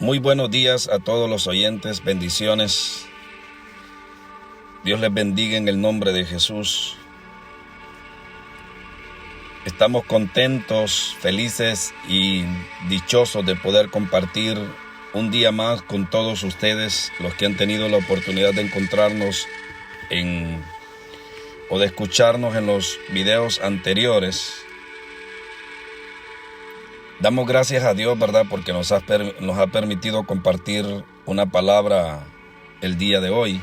Muy buenos días a todos los oyentes, bendiciones. Dios les bendiga en el nombre de Jesús. Estamos contentos, felices y dichosos de poder compartir un día más con todos ustedes, los que han tenido la oportunidad de encontrarnos o de escucharnos en los videos anteriores. Damos gracias a Dios, ¿verdad? Porque nos ha permitido compartir una palabra el día de hoy.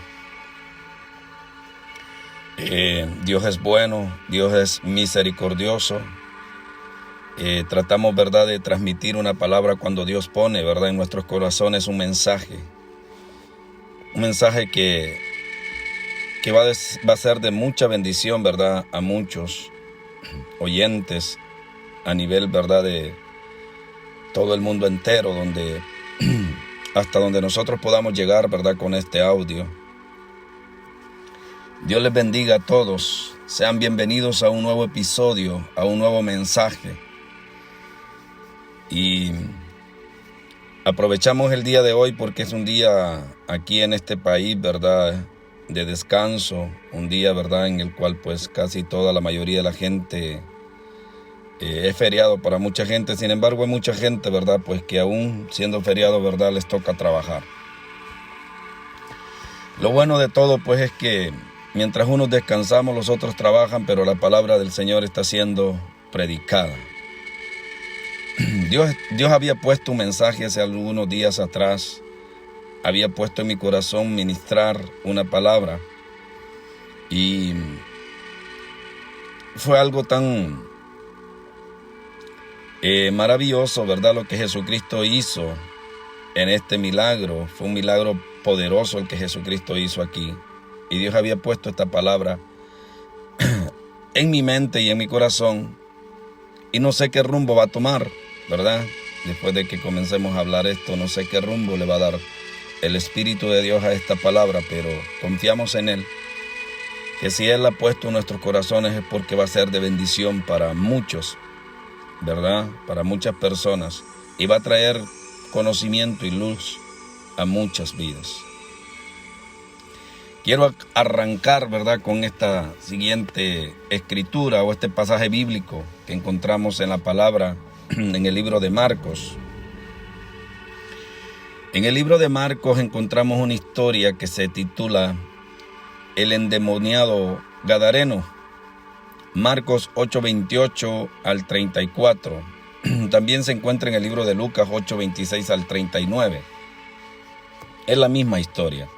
Dios es bueno, Dios es misericordioso. Tratamos, ¿verdad?, de transmitir una palabra cuando Dios pone, ¿verdad?, en nuestros corazones un mensaje. Un mensaje que va a ser de mucha bendición, ¿verdad?, a muchos oyentes a nivel, ¿verdad?, de todo el mundo entero, hasta donde nosotros podamos llegar, ¿verdad?, con este audio. Dios les bendiga a todos. Sean bienvenidos a un nuevo episodio, a un nuevo mensaje. Y aprovechamos el día de hoy porque es un día aquí en este país, ¿verdad?, de descanso. Un día, ¿verdad?, en el cual pues casi toda la mayoría de la gente es feriado para mucha gente. Sin embargo, hay mucha gente, ¿verdad?, pues que aún siendo feriado, ¿verdad?, les toca trabajar. Lo bueno de todo, pues, es que mientras unos descansamos, los otros trabajan, pero la palabra del Señor está siendo predicada. Dios había puesto un mensaje hace algunos días atrás. Había puesto en mi corazón ministrar una palabra. Y fue algo tan maravilloso, ¿verdad?, lo que Jesucristo hizo en este milagro. Fue un milagro poderoso el que Jesucristo hizo aquí. Y Dios había puesto esta palabra en mi mente y en mi corazón. Y no sé qué rumbo va a tomar, ¿verdad? Después de que comencemos a hablar esto, no sé qué rumbo le va a dar el Espíritu de Dios a esta palabra, pero confiamos en Él. Que si Él la ha puesto en nuestros corazones es porque va a ser de bendición para muchos, ¿verdad? Para muchas personas. Y va a traer conocimiento y luz a muchas vidas. Quiero arrancar, ¿verdad?, con esta siguiente escritura o este pasaje bíblico que encontramos en la palabra en el libro de Marcos. En el libro de Marcos encontramos una historia que se titula El endemoniado Gadareno. Marcos 8:28 al 34. También se encuentra en el libro de Lucas 8:26 al 39. Es la misma historia.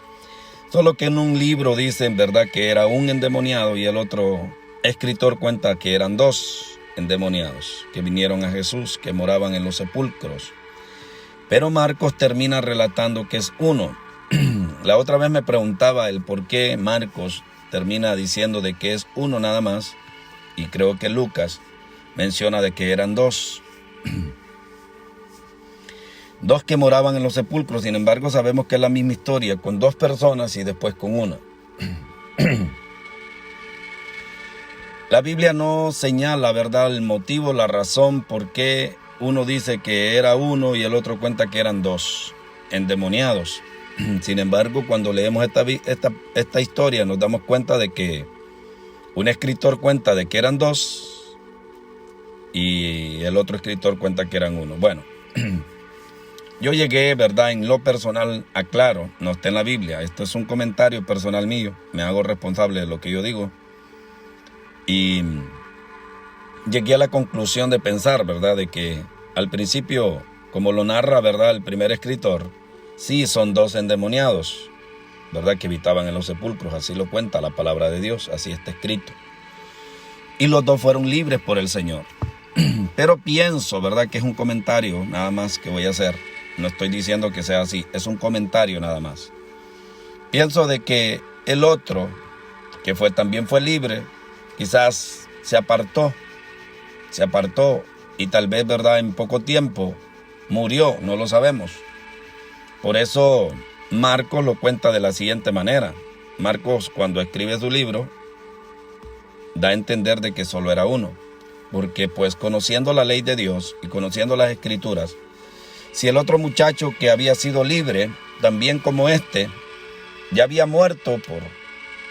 Solo que en un libro dicen, ¿verdad?, que era un endemoniado y el otro escritor cuenta que eran dos endemoniados que vinieron a Jesús, que moraban en los sepulcros. Pero Marcos termina relatando que es uno. La otra vez me preguntaba el por qué Marcos termina diciendo de que es uno nada más, y creo que Lucas menciona de que eran dos. Dos que moraban en los sepulcros. Sin embargo, sabemos que es la misma historia, con dos personas y después con una. La Biblia no señala, ¿verdad?, el motivo, la razón por qué uno dice que era uno y el otro cuenta que eran dos endemoniados. Sin embargo, cuando leemos esta historia, nos damos cuenta de que un escritor cuenta de que eran dos y el otro escritor cuenta que eran uno. Bueno, yo llegué, ¿verdad?, en lo personal, aclaro, no está en la Biblia. Esto es un comentario personal mío. Me hago responsable de lo que yo digo. Y llegué a la conclusión de pensar, ¿verdad?, de que al principio, como lo narra, ¿verdad?, el primer escritor, sí son dos endemoniados, ¿verdad?, que habitaban en los sepulcros. Así lo cuenta la palabra de Dios, así está escrito. Y los dos fueron libres por el Señor. Pero pienso, ¿verdad?, que es un comentario nada más que voy a hacer. No estoy diciendo que sea así, es un comentario nada más. Pienso de que el otro, que también fue libre, quizás se apartó y tal vez, ¿verdad?, en poco tiempo murió, no lo sabemos. Por eso Marcos lo cuenta de la siguiente manera. Marcos, cuando escribe su libro, da a entender de que solo era uno. Porque pues conociendo la ley de Dios y conociendo las escrituras, si el otro muchacho que había sido libre, también como este, ya había muerto por,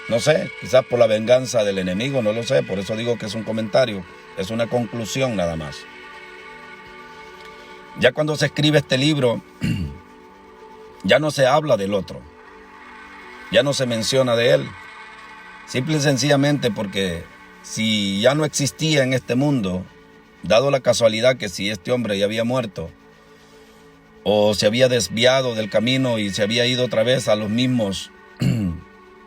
no sé, quizás por la venganza del enemigo, no lo sé, por eso digo que es un comentario, es una conclusión nada más. Ya cuando se escribe este libro, ya no se habla del otro, ya no se menciona de él, simple y sencillamente porque si ya no existía en este mundo, dado la casualidad que si este hombre ya había muerto, o se había desviado del camino y se había ido otra vez a los mismos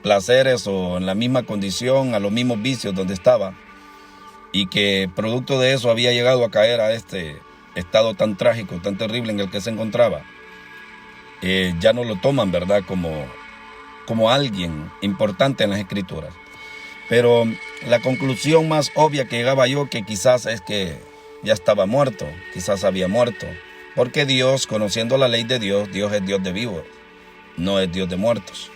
placeres o en la misma condición, a los mismos vicios donde estaba, y que producto de eso había llegado a caer a este estado tan trágico, tan terrible en el que se encontraba, ya no lo toman, ¿verdad?, como alguien importante en las Escrituras. Pero la conclusión más obvia que llegaba yo, que quizás es que ya estaba muerto, quizás había muerto, porque Dios, conociendo la ley de Dios, Dios es Dios de vivos, no es Dios de muertos.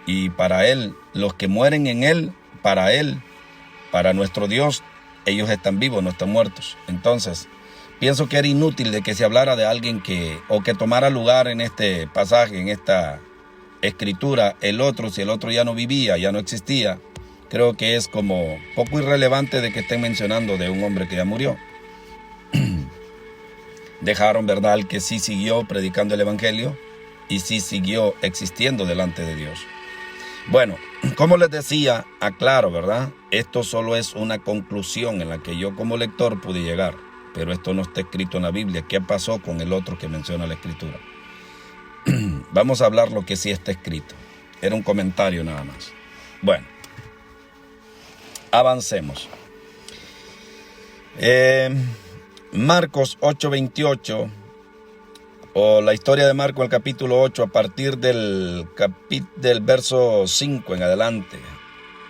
Y para Él, los que mueren en Él, para nuestro Dios, ellos están vivos, no están muertos. Entonces, pienso que era inútil de que se hablara de alguien que tomara lugar en este pasaje, en esta escritura, el otro, si el otro ya no vivía, ya no existía. Creo que es como poco irrelevante de que estén mencionando de un hombre que ya murió. Dejaron, ¿verdad?, al que sí siguió predicando el evangelio y sí siguió existiendo delante de Dios. Bueno, como les decía, aclaro, ¿verdad? Esto solo es una conclusión en la que yo como lector pude llegar, pero esto no está escrito en la Biblia. ¿Qué pasó con el otro que menciona la Escritura? Vamos a hablar lo que sí está escrito. Era un comentario nada más. Bueno, avancemos. Marcos 8:28, o la historia de Marcos, el capítulo 8, a partir del verso 5 en adelante.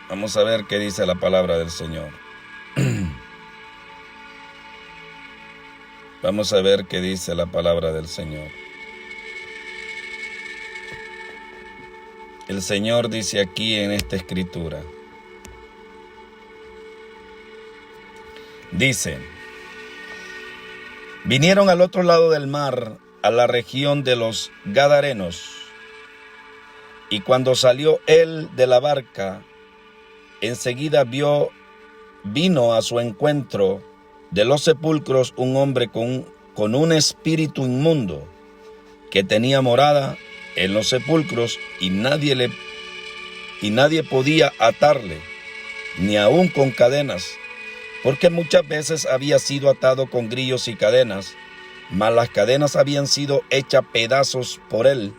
Vamos a ver qué dice la palabra del Señor. Vamos a ver qué dice la palabra del Señor. El Señor dice aquí en esta escritura. Dice: vinieron al otro lado del mar, a la región de los Gadarenos, y cuando salió él de la barca, enseguida vino a su encuentro de los sepulcros un hombre con un espíritu inmundo, que tenía morada en los sepulcros, y nadie podía atarle, ni aun con cadenas, porque muchas veces había sido atado con grillos y cadenas, mas las cadenas habían sido hechas pedazos por él,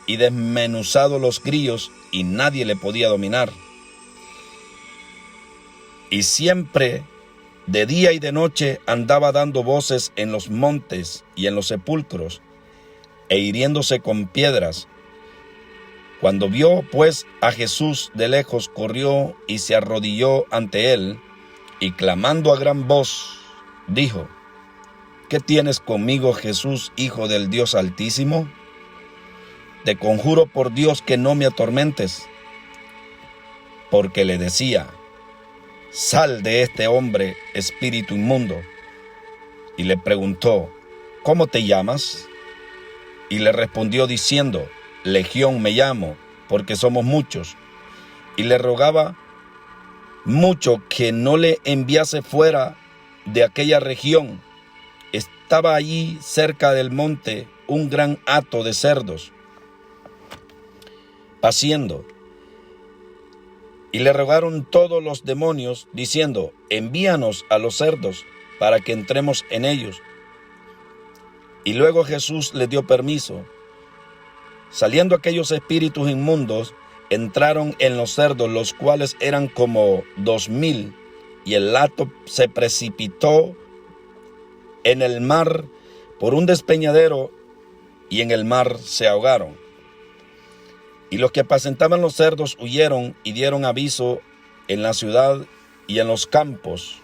y desmenuzado los grillos, y nadie le podía dominar. Y siempre, de día y de noche, andaba dando voces en los montes y en los sepulcros, e hiriéndose con piedras. Cuando vio, pues, a Jesús de lejos, corrió y se arrodilló ante él, y clamando a gran voz, dijo: ¿qué tienes conmigo, Jesús, Hijo del Dios Altísimo? Te conjuro por Dios que no me atormentes. Porque le decía: sal de este hombre, espíritu inmundo. Y le preguntó: ¿cómo te llamas? Y le respondió diciendo: Legión me llamo, porque somos muchos. Y le rogaba mucho que no le enviase fuera de aquella región. Estaba allí cerca del monte un gran hato de cerdos paciendo. Y le rogaron todos los demonios, diciendo: envíanos a los cerdos para que entremos en ellos. Y luego Jesús les dio permiso. Saliendo aquellos espíritus inmundos, entraron en los cerdos, los cuales eran como 2000, y el hato se precipitó en el mar por un despeñadero, y en el mar se ahogaron. Y los que apacentaban los cerdos huyeron y dieron aviso en la ciudad y en los campos,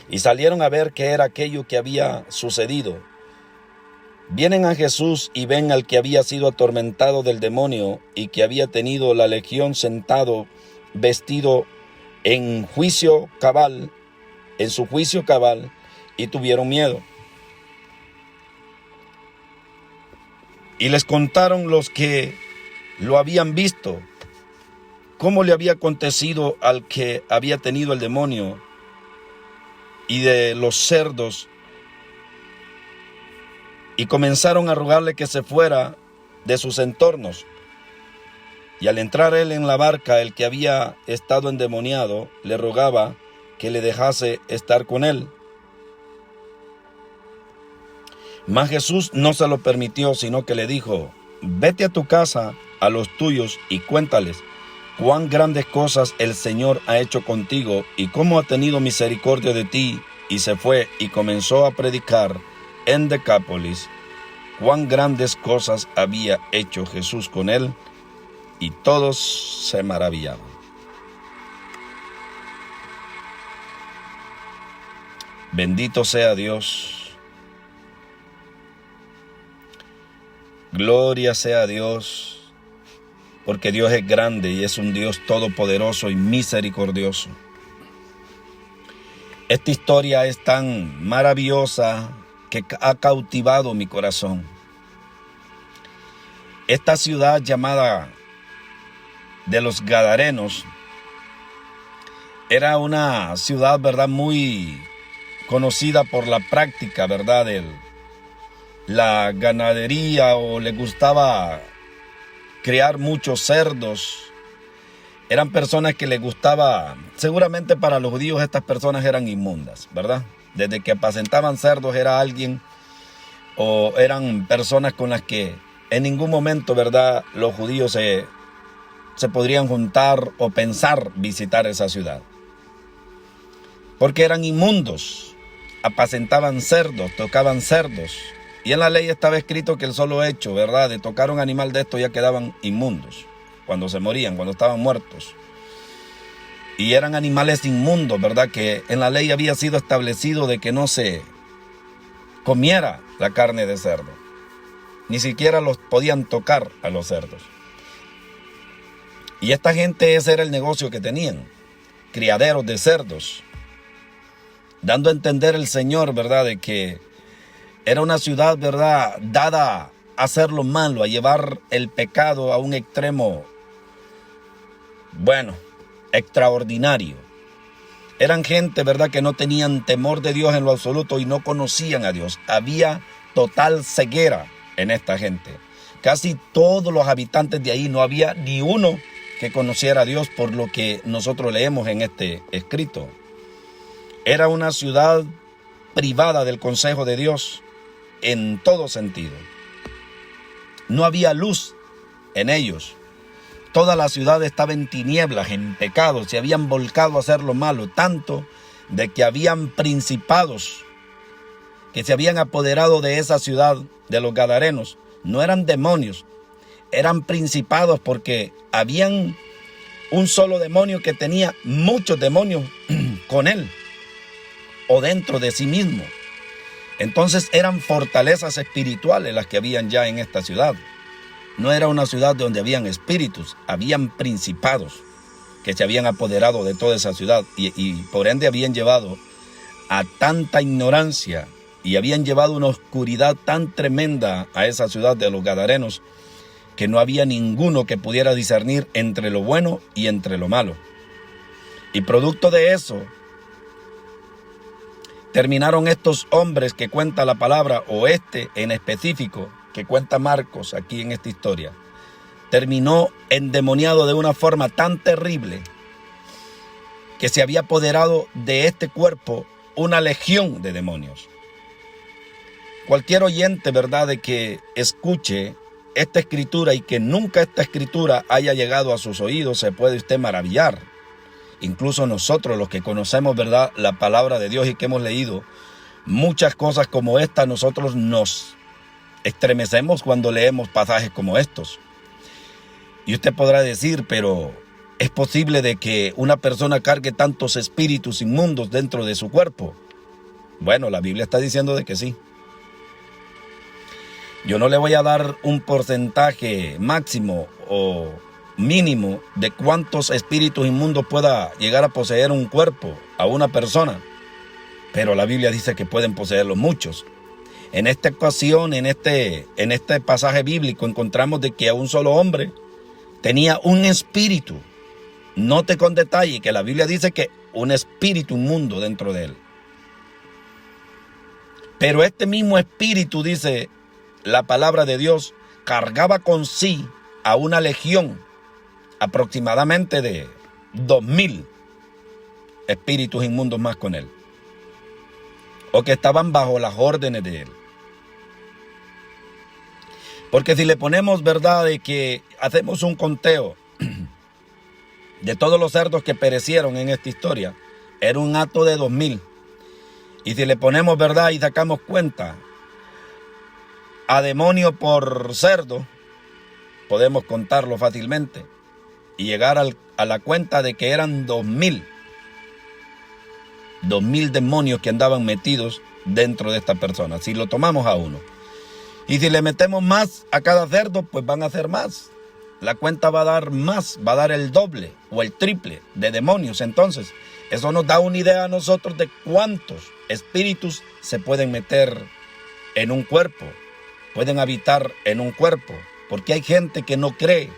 y salieron a ver qué era aquello que había sucedido. Vienen a Jesús y ven al que había sido atormentado del demonio y que había tenido la legión sentado, vestido en su juicio cabal, y tuvieron miedo. Y les contaron los que lo habían visto, cómo le había acontecido al que había tenido el demonio y de los cerdos, y comenzaron a rogarle que se fuera de sus entornos. Y al entrar él en la barca, el que había estado endemoniado le rogaba que le dejase estar con él. Mas Jesús no se lo permitió, sino que le dijo: vete a tu casa, a los tuyos, y cuéntales cuán grandes cosas el Señor ha hecho contigo y cómo ha tenido misericordia de ti. Y se fue y comenzó a predicar en Decápolis cuán grandes cosas había hecho Jesús con él, y todos se maravillaban. Bendito sea Dios. Gloria sea a Dios, porque Dios es grande y es un Dios todopoderoso y misericordioso. Esta historia es tan maravillosa que ha cautivado mi corazón. Esta ciudad llamada de los Gadarenos era una ciudad, ¿verdad?, muy conocida por la práctica, ¿verdad?, la ganadería, o le gustaba criar muchos cerdos. Eran personas que les gustaba, seguramente para los judíos estas personas eran inmundas, ¿verdad? Desde que apacentaban cerdos era alguien, o eran personas con las que en ningún momento, ¿verdad?, los judíos se podrían juntar o pensar visitar esa ciudad. Porque eran inmundos, apacentaban cerdos, tocaban cerdos. Y en la ley estaba escrito que el solo hecho, ¿verdad?, de tocar un animal de estos ya quedaban inmundos cuando se morían, cuando estaban muertos. Y eran animales inmundos, ¿verdad?, que en la ley había sido establecido de que no se comiera la carne de cerdo. Ni siquiera los podían tocar a los cerdos. Y esta gente, ese era el negocio que tenían, criaderos de cerdos, dando a entender el Señor, ¿verdad?, de que era una ciudad, ¿verdad?, dada a hacer lo malo, a llevar el pecado a un extremo, bueno, extraordinario. Eran gente, ¿verdad?, que no tenían temor de Dios en lo absoluto y no conocían a Dios. Había total ceguera en esta gente. Casi todos los habitantes de ahí, no había ni uno que conociera a Dios, por lo que nosotros leemos en este escrito. Era una ciudad privada del consejo de Dios en todo sentido. No había luz en ellos. Toda la ciudad estaba en tinieblas, en pecado. Se habían volcado a hacer lo malo, tanto de que habían principados que se habían apoderado de esa ciudad, de los Gadarenos. No eran demonios, eran principados, porque habían un solo demonio que tenía muchos demonios con él o dentro de sí mismo. Entonces eran fortalezas espirituales las que habían ya en esta ciudad. No era una ciudad donde habían espíritus, habían principados que se habían apoderado de toda esa ciudad y por ende habían llevado a tanta ignorancia y habían llevado una oscuridad tan tremenda a esa ciudad de los Gadarenos que no había ninguno que pudiera discernir entre lo bueno y entre lo malo. Y producto de eso, terminaron estos hombres que cuenta la palabra, o este en específico que cuenta Marcos aquí en esta historia, terminó endemoniado de una forma tan terrible que se había apoderado de este cuerpo una legión de demonios. Cualquier oyente, ¿verdad?, de que escuche esta escritura y que nunca esta escritura haya llegado a sus oídos, se puede usted maravillar. Incluso nosotros, los que conocemos, ¿verdad?, la palabra de Dios y que hemos leído muchas cosas como esta, nosotros nos estremecemos cuando leemos pasajes como estos. Y usted podrá decir, pero ¿es posible de que una persona cargue tantos espíritus inmundos dentro de su cuerpo? Bueno, la Biblia está diciendo de que sí. Yo no le voy a dar un porcentaje máximo o mínimo de cuántos espíritus inmundos pueda llegar a poseer un cuerpo a una persona, pero la Biblia dice que pueden poseerlo muchos. En esta ocasión, en este pasaje bíblico, encontramos de que a un solo hombre tenía un espíritu. Note con detalle que la Biblia dice que un espíritu inmundo dentro de él. Pero este mismo espíritu, dice la palabra de Dios, cargaba con sí a una legión aproximadamente de 2000 espíritus inmundos más con él, o que estaban bajo las órdenes de él. Porque si le ponemos verdad de que hacemos un conteo de todos los cerdos que perecieron en esta historia, era un hato de 2000. Y si le ponemos verdad y sacamos cuenta a demonio por cerdo, podemos contarlo fácilmente y llegar a la cuenta de que eran 2000 demonios que andaban metidos dentro de esta persona, si lo tomamos a uno. Y si le metemos más a cada cerdo, pues van a ser más. La cuenta va a dar más, va a dar el doble o el triple de demonios. Entonces, eso nos da una idea a nosotros de cuántos espíritus se pueden meter en un cuerpo, pueden habitar en un cuerpo. Porque hay gente que no cree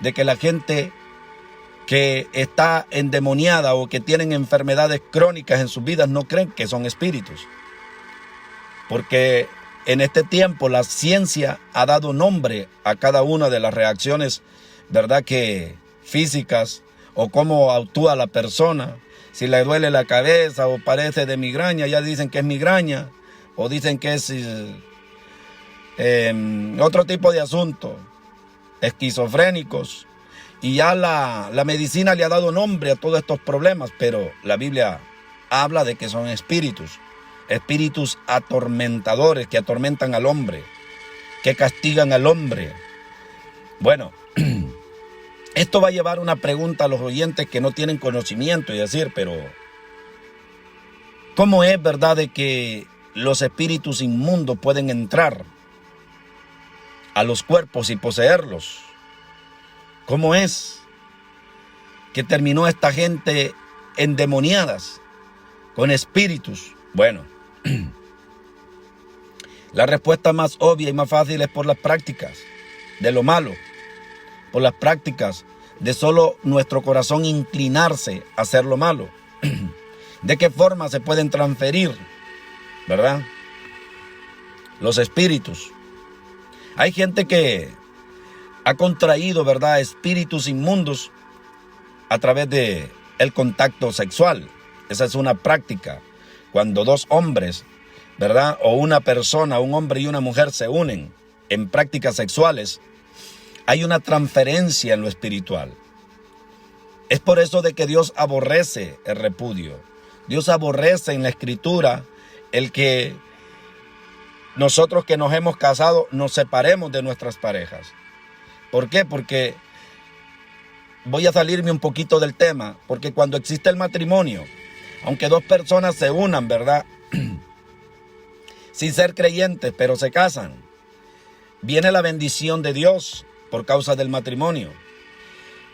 de que la gente que está endemoniada o que tienen enfermedades crónicas en sus vidas no creen que son espíritus. Porque en este tiempo la ciencia ha dado nombre a cada una de las reacciones, ¿verdad?, que físicas, o cómo actúa la persona. Si le duele la cabeza o padece de migraña, ya dicen que es migraña, o dicen que es otro tipo de asunto, esquizofrénicos. Y ya la medicina le ha dado nombre a todos estos problemas, pero la Biblia habla de que son espíritus atormentadores que atormentan al hombre, que castigan al hombre. Bueno, esto va a llevar una pregunta a los oyentes que no tienen conocimiento y decir, pero ¿cómo es verdad de que los espíritus inmundos pueden entrar a los cuerpos y poseerlos? ¿Cómo es que terminó esta gente endemoniadas con espíritus? Bueno, la respuesta más obvia y más fácil es por las prácticas de lo malo, por las prácticas de solo nuestro corazón inclinarse a hacer lo malo. ¿De qué forma se pueden transferir, verdad, los espíritus? Hay gente que ha contraído, verdad, espíritus inmundos a través de el contacto sexual. Esa es una práctica. Cuando dos hombres, ¿verdad?, o una persona, un hombre y una mujer se unen en prácticas sexuales, hay una transferencia en lo espiritual. Es por eso de que Dios aborrece el repudio. Dios aborrece en la Escritura el que nosotros que nos hemos casado nos separemos de nuestras parejas. ¿Por qué? Porque voy a salirme un poquito del tema, porque cuando existe el matrimonio, aunque dos personas se unan, ¿verdad?, sin ser creyentes, pero se casan, viene la bendición de Dios por causa del matrimonio.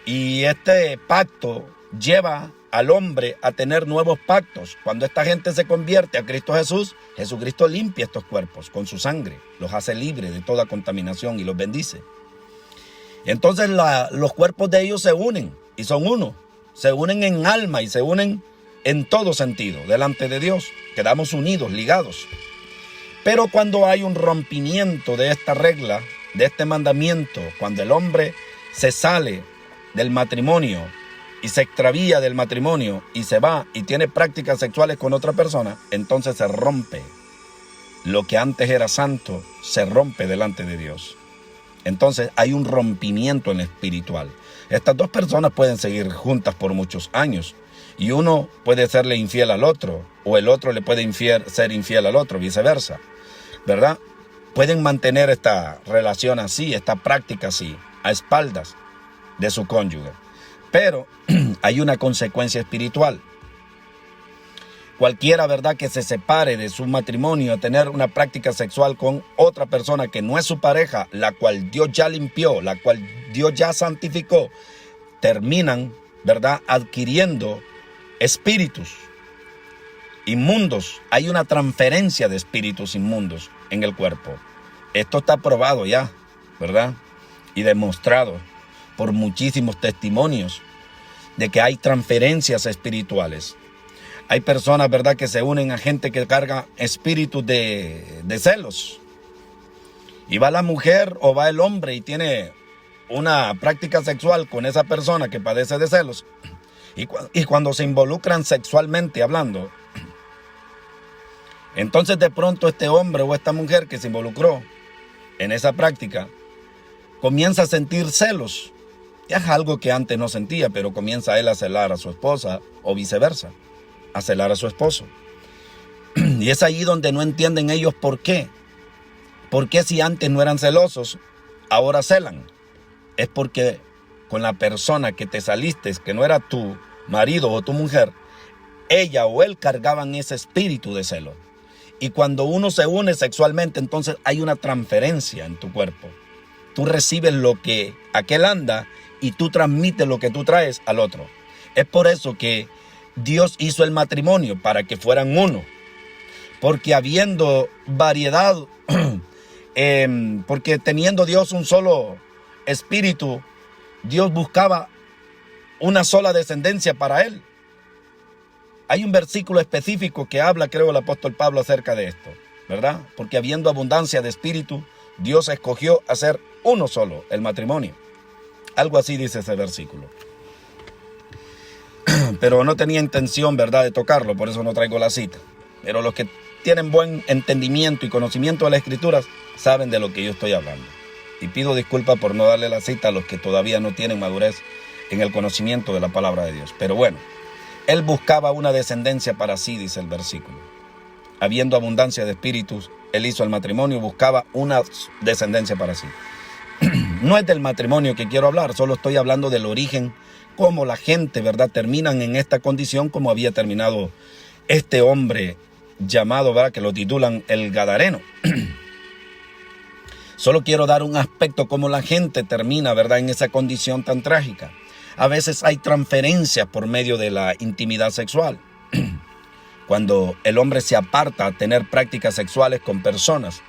Y este pacto lleva al hombre a tener nuevos pactos. Cuando esta gente se convierte a Cristo Jesús, Jesucristo limpia estos cuerpos con su sangre, los hace libres de toda contaminación y los bendice. Entonces los cuerpos de ellos se unen y son uno. Se unen en alma y se unen en todo sentido delante de Dios. Quedamos unidos, ligados. Pero cuando hay un rompimiento de esta regla, de este mandamiento, cuando el hombre se sale del matrimonio y se extravía del matrimonio y se va y tiene prácticas sexuales con otra persona, entonces se rompe. Lo que antes era santo se rompe delante de Dios. Entonces hay un rompimiento en lo espiritual. Estas dos personas pueden seguir juntas por muchos años y uno puede serle infiel al otro o el otro le puede ser infiel al otro, viceversa, ¿verdad? Pueden mantener esta relación así, esta práctica así, a espaldas de su cónyuge. Pero hay una consecuencia espiritual. Cualquiera, ¿verdad?, que se separe de su matrimonio a tener una práctica sexual con otra persona que no es su pareja, la cual Dios ya limpió, la cual Dios ya santificó, terminan, ¿verdad?, adquiriendo espíritus inmundos. Hay una transferencia de espíritus inmundos en el cuerpo. Esto está probado ya, ¿verdad? Y demostrado por muchísimos testimonios de que hay transferencias espirituales. Hay personas, ¿verdad?, que se unen a gente que carga espíritus de celos. Y va la mujer o va el hombre y tiene una práctica sexual con esa persona que padece de celos. Y cuando se involucran sexualmente hablando, entonces de pronto este hombre o esta mujer que se involucró en esa práctica comienza a sentir celos. Es algo que antes no sentía, pero comienza él a celar a su esposa o viceversa, a celar a su esposo. Y es ahí donde no entienden ellos por qué. ¿Por qué si antes no eran celosos, ahora celan? Es porque con la persona que te saliste, que no era tu marido o tu mujer, ella o él cargaban ese espíritu de celo. Y cuando uno se une sexualmente, entonces hay una transferencia en tu cuerpo. Tú recibes lo que aquel anda y tú transmites lo que tú traes al otro. Es por eso que Dios hizo el matrimonio, para que fueran uno. Porque habiendo variedad, porque teniendo Dios un solo espíritu, Dios buscaba una sola descendencia para él. Hay un versículo específico que habla, creo, el apóstol Pablo acerca de esto, ¿verdad? Porque habiendo abundancia de espíritu, Dios escogió hacer uno solo, el matrimonio. Algo así dice ese versículo. Pero no tenía intención, ¿verdad?, de tocarlo, por eso no traigo la cita. Pero los que tienen buen entendimiento y conocimiento de las Escrituras saben de lo que yo estoy hablando. Y pido disculpas por no darle la cita a los que todavía no tienen madurez en el conocimiento de la palabra de Dios. Pero bueno, él buscaba una descendencia para sí, dice el versículo. Habiendo abundancia de espíritus, él hizo el matrimonio, buscaba una descendencia para sí. No es del matrimonio que quiero hablar, solo estoy hablando del origen, cómo la gente, ¿verdad?, terminan en esta condición, como había terminado este hombre llamado, ¿verdad?, que lo titulan el Gadareno. Solo quiero dar un aspecto cómo la gente termina, ¿verdad?, en esa condición tan trágica. A veces hay transferencias por medio de la intimidad sexual. Cuando el hombre se aparta a tener prácticas sexuales con personas.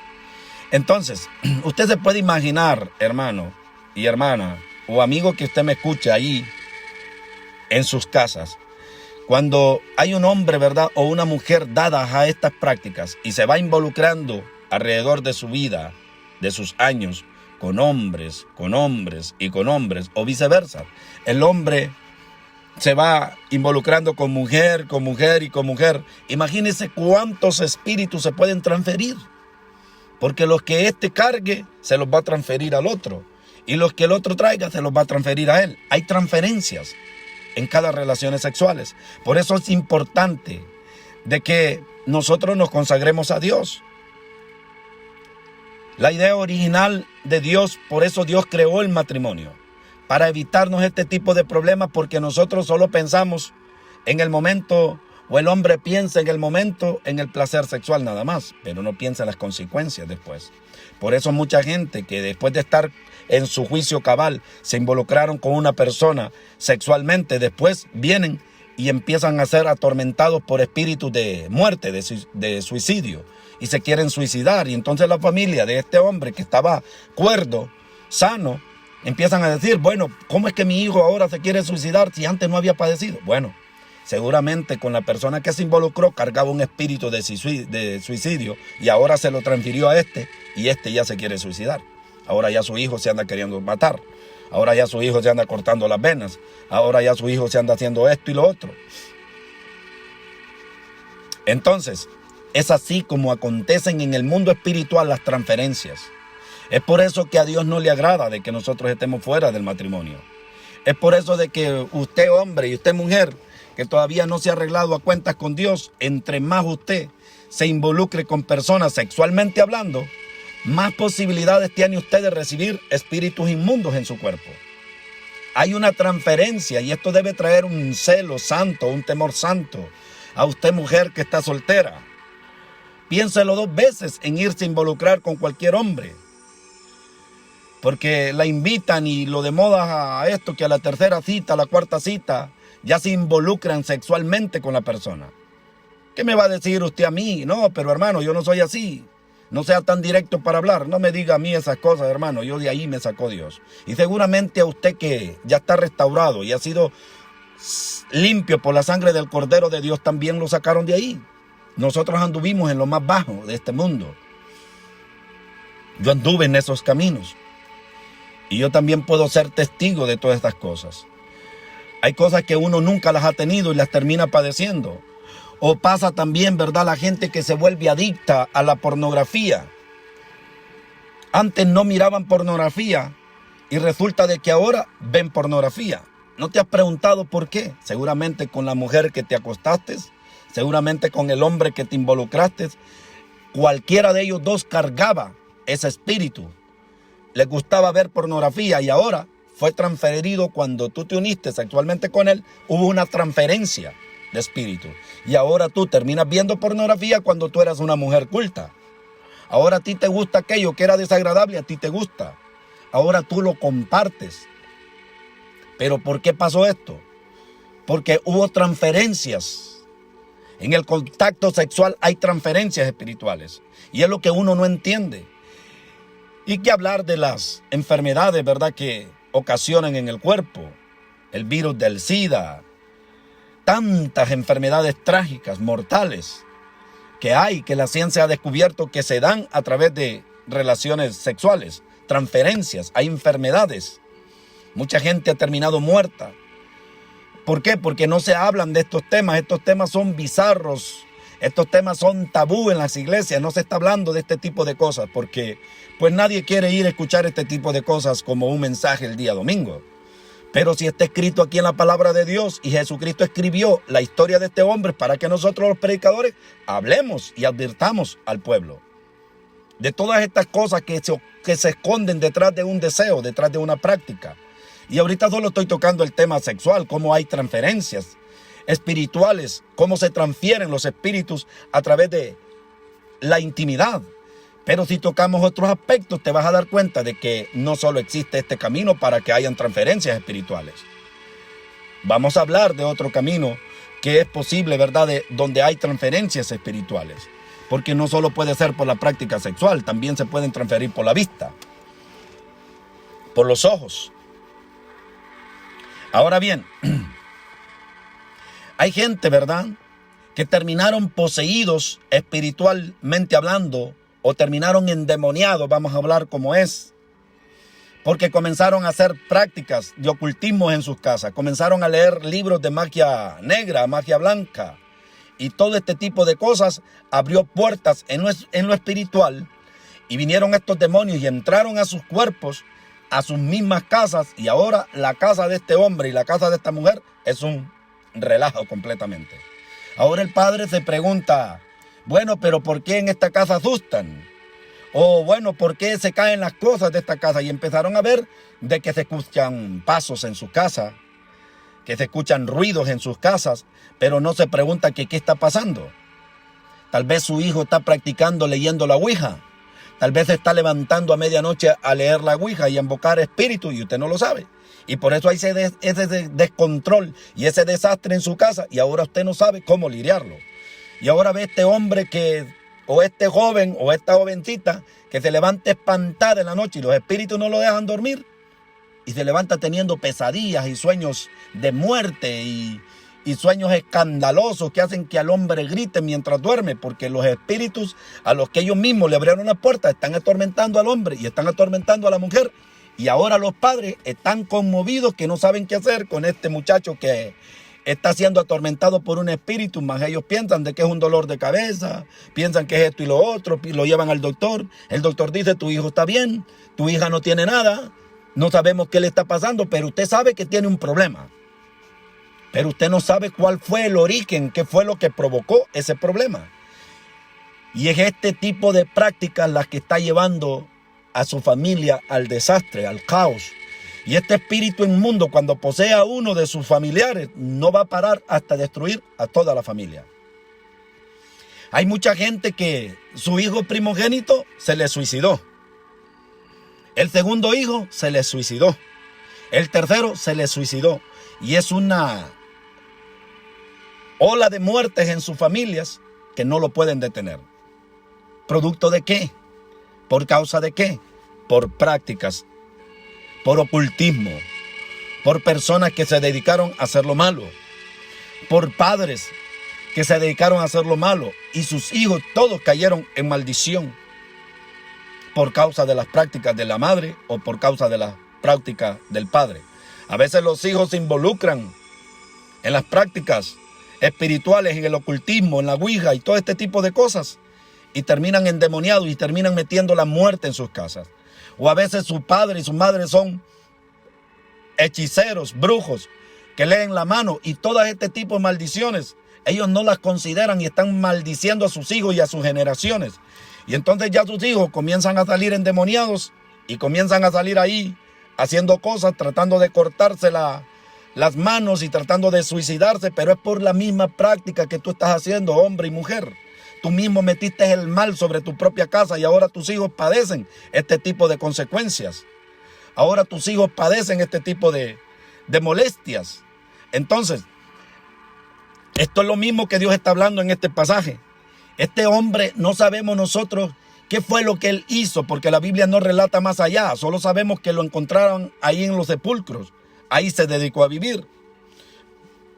Entonces, usted se puede imaginar, hermano y hermana, o amigo que usted me escuche ahí en sus casas, cuando hay un hombre, ¿verdad?, o una mujer dadas a estas prácticas y se va involucrando alrededor de su vida, de sus años, con hombres y con hombres, o viceversa. El hombre se va involucrando con mujer y con mujer. Imagínense cuántos espíritus se pueden transferir. Porque los que éste cargue, se los va a transferir al otro. Y los que el otro traiga, se los va a transferir a él. Hay transferencias en cada relaciones sexuales. Por eso es importante de que nosotros nos consagremos a Dios. La idea original de Dios, por eso Dios creó el matrimonio, para evitarnos este tipo de problemas, porque nosotros solo pensamos en el momento, o el hombre piensa en el momento, en el placer sexual nada más, pero no piensa en las consecuencias después. Por eso mucha gente que después de estar en su juicio cabal, se involucraron con una persona sexualmente, después vienen y empiezan a ser atormentados por espíritus de muerte, de suicidio, y se quieren suicidar. Y entonces la familia de este hombre que estaba cuerdo, sano, empiezan a decir, bueno, ¿cómo es que mi hijo ahora se quiere suicidar si antes no había padecido? Bueno, seguramente con la persona que se involucró cargaba un espíritu de suicidio y ahora se lo transfirió a este y este ya se quiere suicidar. Ahora ya su hijo se anda queriendo matar. Ahora ya su hijo se anda cortando las venas. Ahora ya su hijo se anda haciendo esto y lo otro. Entonces, es así como acontecen en el mundo espiritual las transferencias. Es por eso que a Dios no le agrada de que nosotros estemos fuera del matrimonio. Es por eso de que usted hombre y usted mujer, que todavía no se ha arreglado a cuentas con Dios, entre más usted se involucre con personas sexualmente hablando, más posibilidades tiene usted de recibir espíritus inmundos en su cuerpo. Hay una transferencia y esto debe traer un celo santo, un temor santo a usted mujer que está soltera. Piénselo 2 veces en irse a involucrar con cualquier hombre. Porque la invitan y lo de moda a esto, que a la 3ª cita, a la 4ª cita, ya se involucran sexualmente con la persona. ¿Qué me va a decir usted a mí? No, pero hermano, yo no soy así. No sea tan directo para hablar. No me diga a mí esas cosas, hermano. Yo de ahí me sacó Dios. Y seguramente a usted que ya está restaurado y ha sido limpio por la sangre del Cordero de Dios, también lo sacaron de ahí. Nosotros anduvimos en lo más bajo de este mundo. Yo anduve en esos caminos. Y yo también puedo ser testigo de todas estas cosas. Hay cosas que uno nunca las ha tenido y las termina padeciendo. O pasa también, ¿verdad?, la gente que se vuelve adicta a la pornografía. Antes no miraban pornografía y resulta de que ahora ven pornografía. ¿No te has preguntado por qué? Seguramente con la mujer que te acostaste, seguramente con el hombre que te involucraste. Cualquiera de ellos dos cargaba ese espíritu. Les gustaba ver pornografía y ahora fue transferido cuando tú te uniste sexualmente con él. Hubo una transferencia de espíritu. Y ahora tú terminas viendo pornografía cuando tú eras una mujer culta. Ahora a ti te gusta aquello que era desagradable, a ti te gusta. Ahora tú lo compartes. ¿Pero por qué pasó esto? Porque hubo transferencias. En el contacto sexual hay transferencias espirituales. Y es lo que uno no entiende. Y que hablar de las enfermedades, ¿verdad?, que ocasionan en el cuerpo. El virus del SIDA. Tantas enfermedades trágicas, mortales, que hay, que la ciencia ha descubierto que se dan a través de relaciones sexuales, transferencias, hay enfermedades. Mucha gente ha terminado muerta. ¿Por qué? Porque no se hablan de estos temas son bizarros, estos temas son tabú en las iglesias, no se está hablando de este tipo de cosas, porque pues nadie quiere ir a escuchar este tipo de cosas como un mensaje el día domingo. Pero si está escrito aquí en la palabra de Dios y Jesucristo escribió la historia de este hombre para que nosotros los predicadores hablemos y advirtamos al pueblo de todas estas cosas que se esconden detrás de un deseo, detrás de una práctica. Y ahorita solo estoy tocando el tema sexual, cómo hay transferencias espirituales, cómo se transfieren los espíritus a través de la intimidad. Pero si tocamos otros aspectos, te vas a dar cuenta de que no solo existe este camino para que hayan transferencias espirituales. Vamos a hablar de otro camino que es posible, ¿verdad?, de donde hay transferencias espirituales. Porque no solo puede ser por la práctica sexual, también se pueden transferir por la vista, por los ojos. Ahora bien, hay gente, ¿verdad?, que terminaron poseídos espiritualmente hablando, o terminaron endemoniados, vamos a hablar como es, porque comenzaron a hacer prácticas de ocultismo en sus casas, comenzaron a leer libros de magia negra, magia blanca, y todo este tipo de cosas abrió puertas en lo espiritual, y vinieron estos demonios y entraron a sus cuerpos, a sus mismas casas, y ahora la casa de este hombre y la casa de esta mujer es un relajo completamente. Ahora el padre se pregunta, bueno, pero ¿por qué en esta casa asustan? O bueno, ¿por qué se caen las cosas de esta casa? Y empezaron a ver de que se escuchan pasos en su casa, que se escuchan ruidos en sus casas, pero no se pregunta que qué está pasando. Tal vez su hijo está practicando leyendo la ouija. Tal vez se está levantando a medianoche a leer la ouija y a invocar espíritus y usted no lo sabe. Y por eso hay ese descontrol y ese desastre en su casa y ahora usted no sabe cómo lidiarlo. Y ahora ve este hombre o este joven o esta jovencita que se levanta espantada en la noche y los espíritus no lo dejan dormir. Y se levanta teniendo pesadillas y sueños de muerte y sueños escandalosos que hacen que al hombre grite mientras duerme. Porque los espíritus a los que ellos mismos le abrieron la puerta están atormentando al hombre y están atormentando a la mujer. Y ahora los padres están conmovidos que no saben qué hacer con este muchacho que está siendo atormentado por un espíritu, más ellos piensan de que es un dolor de cabeza, piensan que es esto y lo otro, y lo llevan al doctor. El doctor dice, tu hijo está bien, tu hija no tiene nada, no sabemos qué le está pasando, pero usted sabe que tiene un problema. Pero usted no sabe cuál fue el origen, qué fue lo que provocó ese problema. Y es este tipo de prácticas las que está llevando a su familia al desastre, al caos. Y este espíritu inmundo, cuando posee a uno de sus familiares, no va a parar hasta destruir a toda la familia. Hay mucha gente que su hijo primogénito se le suicidó. El segundo hijo se le suicidó. El tercero se le suicidó. Y es una ola de muertes en sus familias que no lo pueden detener. ¿Producto de qué? ¿Por causa de qué? Por prácticas, por ocultismo, por personas que se dedicaron a hacer lo malo, por padres que se dedicaron a hacer lo malo y sus hijos todos cayeron en maldición por causa de las prácticas de la madre o por causa de las prácticas del padre. A veces los hijos se involucran en las prácticas espirituales, en el ocultismo, en la ouija y todo este tipo de cosas y terminan endemoniados y terminan metiendo la muerte en sus casas. O a veces su padre y su madre son hechiceros, brujos, que leen la mano y todo este tipo de maldiciones. Ellos no las consideran y están maldiciendo a sus hijos y a sus generaciones. Y entonces ya sus hijos comienzan a salir endemoniados y comienzan a salir ahí haciendo cosas, tratando de cortarse las manos y tratando de suicidarse, pero es por la misma práctica que tú estás haciendo, hombre y mujer. Tú mismo metiste el mal sobre tu propia casa y ahora tus hijos padecen este tipo de consecuencias. Ahora tus hijos padecen este tipo de molestias. Entonces, esto es lo mismo que Dios está hablando en este pasaje. Este hombre, no sabemos nosotros qué fue lo que él hizo, porque la Biblia no relata más allá. Solo sabemos que lo encontraron ahí en los sepulcros. Ahí se dedicó a vivir.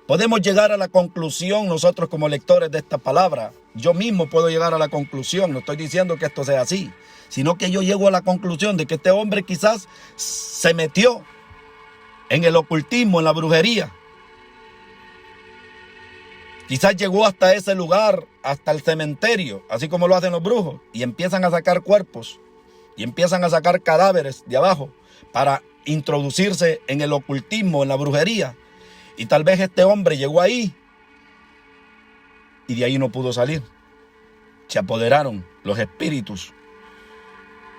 Podemos llegar a la conclusión nosotros como lectores de esta palabra. Yo mismo puedo llegar a la conclusión. No estoy diciendo que esto sea así, sino que yo llego a la conclusión de que este hombre quizás se metió en el ocultismo, en la brujería. Quizás llegó hasta ese lugar, hasta el cementerio, así como lo hacen los brujos, y empiezan a sacar cuerpos y empiezan a sacar cadáveres de abajo para introducirse en el ocultismo, en la brujería. Y tal vez este hombre llegó ahí y de ahí no pudo salir. Se apoderaron los espíritus,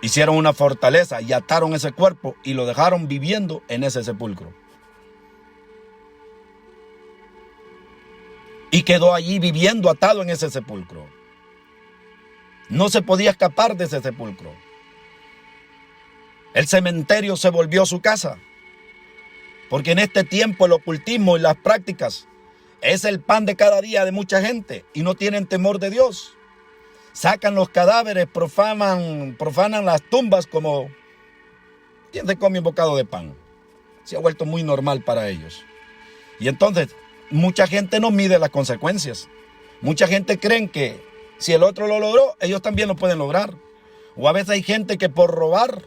hicieron una fortaleza y ataron ese cuerpo y lo dejaron viviendo en ese sepulcro. Y quedó allí viviendo atado en ese sepulcro. No se podía escapar de ese sepulcro. El cementerio se volvió su casa. Porque en este tiempo el ocultismo y las prácticas es el pan de cada día de mucha gente y no tienen temor de Dios. Sacan los cadáveres, profanan las tumbas como quien se come un bocado de pan. Se ha vuelto muy normal para ellos. Y entonces mucha gente no mide las consecuencias. Mucha gente cree que si el otro lo logró, ellos también lo pueden lograr. O a veces hay gente que por robar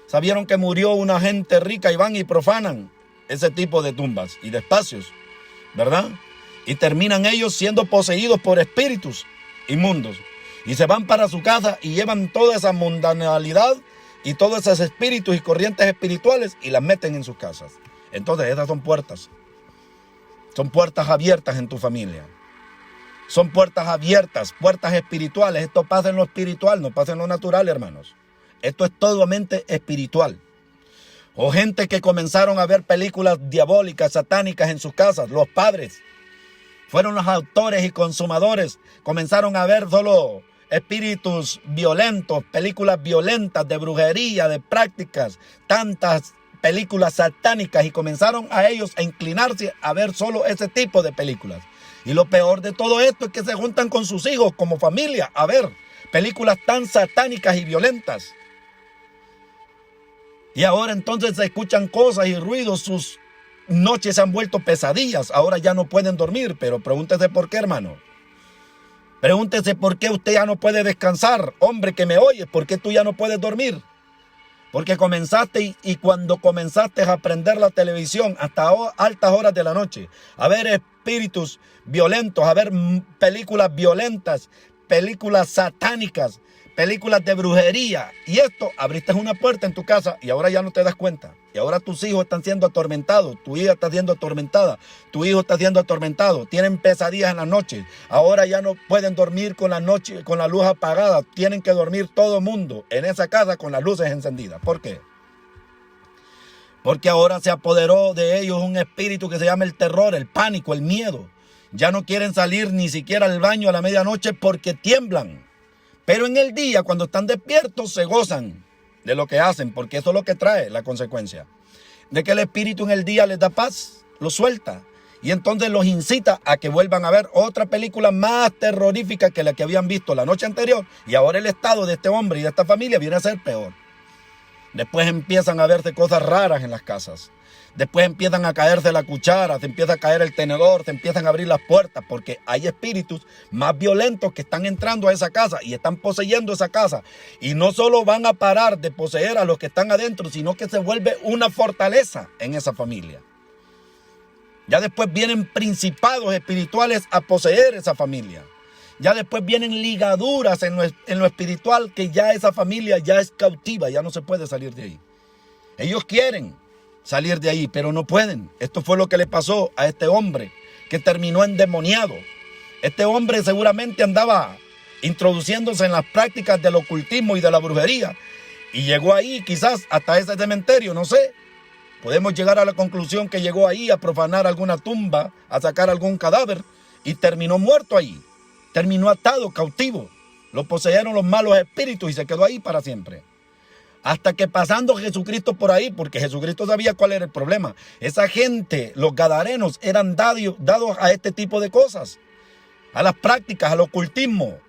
sabieron que murió una gente rica y van y profanan ese tipo de tumbas y de espacios, ¿verdad? Y terminan ellos siendo poseídos por espíritus inmundos. Y se van para su casa y llevan toda esa mundanalidad y todos esos espíritus y corrientes espirituales y las meten en sus casas. Entonces esas son puertas. Son puertas abiertas en tu familia. Son puertas abiertas, puertas espirituales. Esto pasa en lo espiritual, no pasa en lo natural, hermanos. Esto es totalmente espiritual. O gente que comenzaron a ver películas diabólicas, satánicas en sus casas. Los padres fueron los autores y consumadores. Comenzaron a ver solo espíritus violentos, películas violentas de brujería, de prácticas, tantas películas satánicas y comenzaron a ellos a inclinarse a ver solo ese tipo de películas. Y lo peor de todo esto es que se juntan con sus hijos como familia a ver películas tan satánicas y violentas. Y ahora entonces se escuchan cosas y ruidos, sus noches se han vuelto pesadillas, ahora ya no pueden dormir, pero pregúntese por qué, hermano. Pregúntese por qué usted ya no puede descansar, hombre que me oye, ¿por qué tú ya no puedes dormir? Porque comenzaste y cuando comenzaste a prender la televisión hasta altas horas de la noche, a ver espíritus violentos, a ver películas violentas, películas satánicas, películas de brujería. Y esto, abriste una puerta en tu casa y ahora ya no te das cuenta. Y ahora tus hijos están siendo atormentados, tu hija está siendo atormentada, tu hijo está siendo atormentado, tienen pesadillas en la noche. Ahora ya no pueden dormir con la noche, con la luz apagada, tienen que dormir todo el mundo en esa casa con las luces encendidas. ¿Por qué? Porque ahora se apoderó de ellos un espíritu que se llama el terror, el pánico, el miedo. Ya no quieren salir ni siquiera al baño a la medianoche porque tiemblan. Pero en el día, cuando están despiertos, se gozan de lo que hacen, porque eso es lo que trae la consecuencia. De que el espíritu en el día les da paz, lo suelta. Y entonces los incita a que vuelvan a ver otra película más terrorífica que la que habían visto la noche anterior. Y ahora el estado de este hombre y de esta familia viene a ser peor. Después empiezan a verse cosas raras en las casas. Después empiezan a caerse la cuchara, se empieza a caer el tenedor, se empiezan a abrir las puertas porque hay espíritus más violentos que están entrando a esa casa y están poseyendo esa casa. Y no solo van a parar de poseer a los que están adentro, sino que se vuelve una fortaleza en esa familia. Ya después vienen principados espirituales a poseer esa familia. Ya después vienen ligaduras en lo espiritual que ya esa familia ya es cautiva, ya no se puede salir de ahí. Ellos quieren salir de ahí, pero no pueden. Esto fue lo que le pasó a este hombre que terminó endemoniado. Este hombre seguramente andaba introduciéndose en las prácticas del ocultismo y de la brujería y llegó ahí quizás hasta ese cementerio, no sé. Podemos llegar a la conclusión que llegó ahí a profanar alguna tumba, a sacar algún cadáver y terminó muerto ahí. Terminó atado, cautivo. Lo poseyeron los malos espíritus y se quedó ahí para siempre. Hasta que pasando Jesucristo por ahí, porque Jesucristo sabía cuál era el problema. Esa gente, los gadarenos, eran dados a este tipo de cosas. A las prácticas, al ocultismo.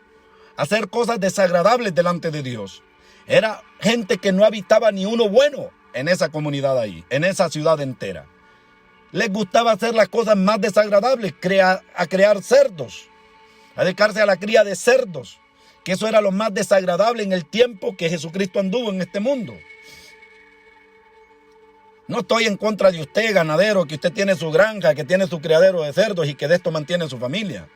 A hacer cosas desagradables delante de Dios. Era gente que no habitaba ni uno bueno en esa comunidad ahí, en esa ciudad entera. Les gustaba hacer las cosas más desagradables, a crear cerdos, a dedicarse a la cría de cerdos, que eso era lo más desagradable en el tiempo que Jesucristo anduvo en este mundo. No estoy en contra de usted, ganadero, que usted tiene su granja, que tiene su criadero de cerdos y que de esto mantiene su familia.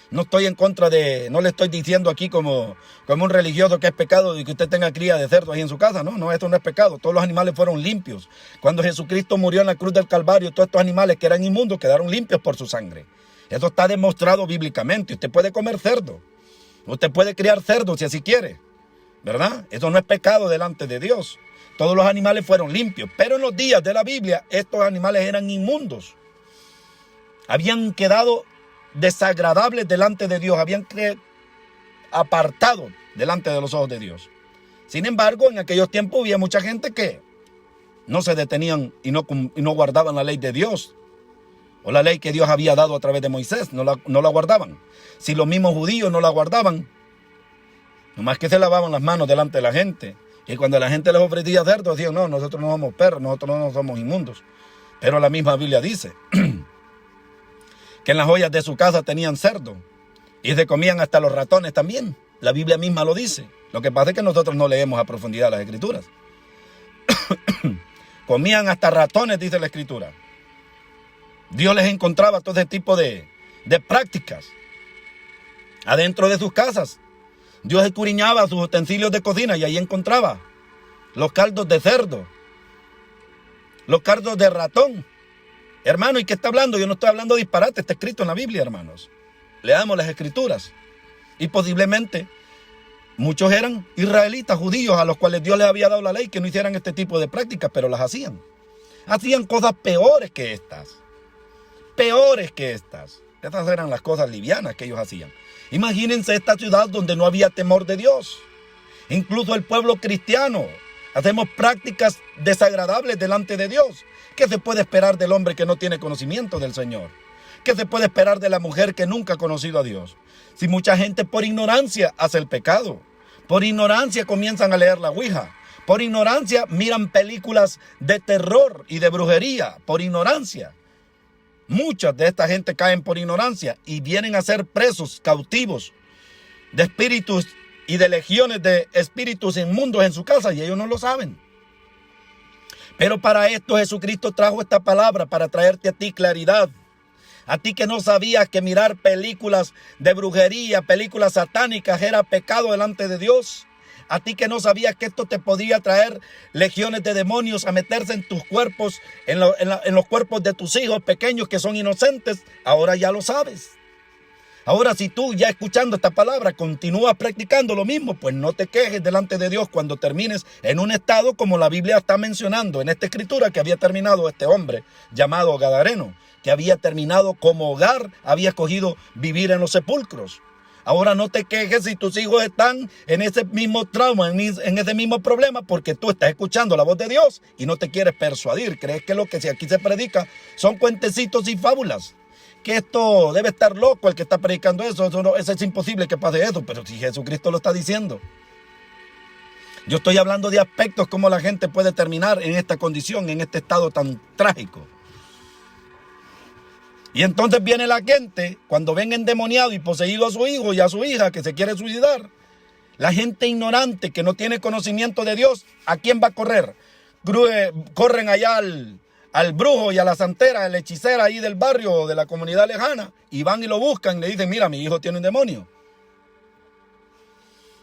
No estoy en contra no le estoy diciendo aquí como un religioso que es pecado de que usted tenga cría de cerdos ahí en su casa. No, esto no es pecado. Todos los animales fueron limpios. Cuando Jesucristo murió en la cruz del Calvario, todos estos animales que eran inmundos quedaron limpios por su sangre. Eso está demostrado bíblicamente. Usted puede comer cerdo. Usted puede criar cerdos si así quiere. ¿Verdad? Eso no es pecado delante de Dios. Todos los animales fueron limpios. Pero en los días de la Biblia, estos animales eran inmundos. Habían quedado desagradables delante de Dios, habían apartado delante de los ojos de Dios. Sin embargo, en aquellos tiempos había mucha gente que no se detenían y no guardaban la ley de Dios, o la ley que Dios había dado a través de Moisés, no la guardaban. Si los mismos judíos no la guardaban, nomás que se lavaban las manos delante de la gente, y cuando la gente les ofrecía cerdo, decían, no, nosotros no somos perros, nosotros no somos inmundos. Pero la misma Biblia dice que en las ollas de su casa tenían cerdo y se comían hasta los ratones también. La Biblia misma lo dice. Lo que pasa es que nosotros no leemos a profundidad las Escrituras. Comían hasta ratones, dice la Escritura. Dios les encontraba todo ese tipo de prácticas adentro de sus casas. Dios escudriñaba sus utensilios de cocina y ahí encontraba los caldos de cerdo, los caldos de ratón. Hermano, ¿y qué está hablando? Yo no estoy hablando de disparate, está escrito en la Biblia, hermanos. Leamos las Escrituras. Y posiblemente muchos eran israelitas, judíos, a los cuales Dios les había dado la ley que no hicieran este tipo de prácticas, pero las hacían. Hacían cosas peores que estas. Peores que estas. Estas eran las cosas livianas que ellos hacían. Imagínense esta ciudad donde no había temor de Dios. Incluso el pueblo cristiano. Hacemos prácticas desagradables delante de Dios. ¿Qué se puede esperar del hombre que no tiene conocimiento del Señor? ¿Qué se puede esperar de la mujer que nunca ha conocido a Dios? Si mucha gente por ignorancia hace el pecado, por ignorancia comienzan a leer la Ouija, por ignorancia miran películas de terror y de brujería, por ignorancia. Muchas de esta gente caen por ignorancia y vienen a ser presos, cautivos de espíritus y de legiones de espíritus inmundos en su casa y ellos no lo saben. Pero para esto Jesucristo trajo esta palabra para traerte a ti claridad. A ti que no sabías que mirar películas de brujería, películas satánicas era pecado delante de Dios. A ti que no sabías que esto te podía traer legiones de demonios a meterse en tus cuerpos, en los cuerpos de tus hijos pequeños que son inocentes, ahora ya lo sabes. Ahora, si tú ya escuchando esta palabra continúas practicando lo mismo, pues no te quejes delante de Dios cuando termines en un estado como la Biblia está mencionando en esta escritura que había terminado este hombre llamado Gadareno, que había terminado como hogar, había escogido vivir en los sepulcros. Ahora no te quejes si tus hijos están en ese mismo trauma, en ese mismo problema, porque tú estás escuchando la voz de Dios y no te quieres persuadir. Crees que lo que aquí se predica son cuentecitos y fábulas. que esto debe estar loco el que está predicando eso es imposible que pase eso, pero si Jesucristo lo está diciendo. Yo estoy hablando de aspectos como la gente puede terminar en esta condición, en este estado tan trágico. Y entonces viene la gente, cuando ven endemoniado y poseído a su hijo y a su hija que se quiere suicidar, la gente ignorante que no tiene conocimiento de Dios, ¿a quién va a correr? Corren allá al brujo y a la santera, a la hechicera ahí del barrio o de la comunidad lejana, y van y lo buscan y le dicen, mira, mi hijo tiene un demonio.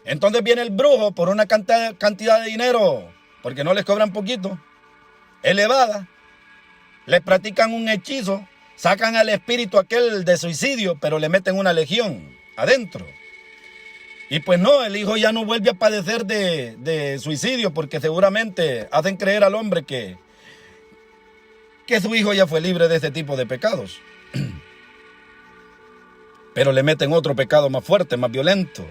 Entonces viene el brujo por una cantidad de dinero, porque no les cobran poquito, elevada, le practican un hechizo, sacan al espíritu aquel de suicidio, pero le meten una legión adentro. Y pues no, el hijo ya no vuelve a padecer de suicidio, porque seguramente hacen creer al hombre que su hijo ya fue libre de ese tipo de pecados. Pero le meten otro pecado más fuerte, más violento.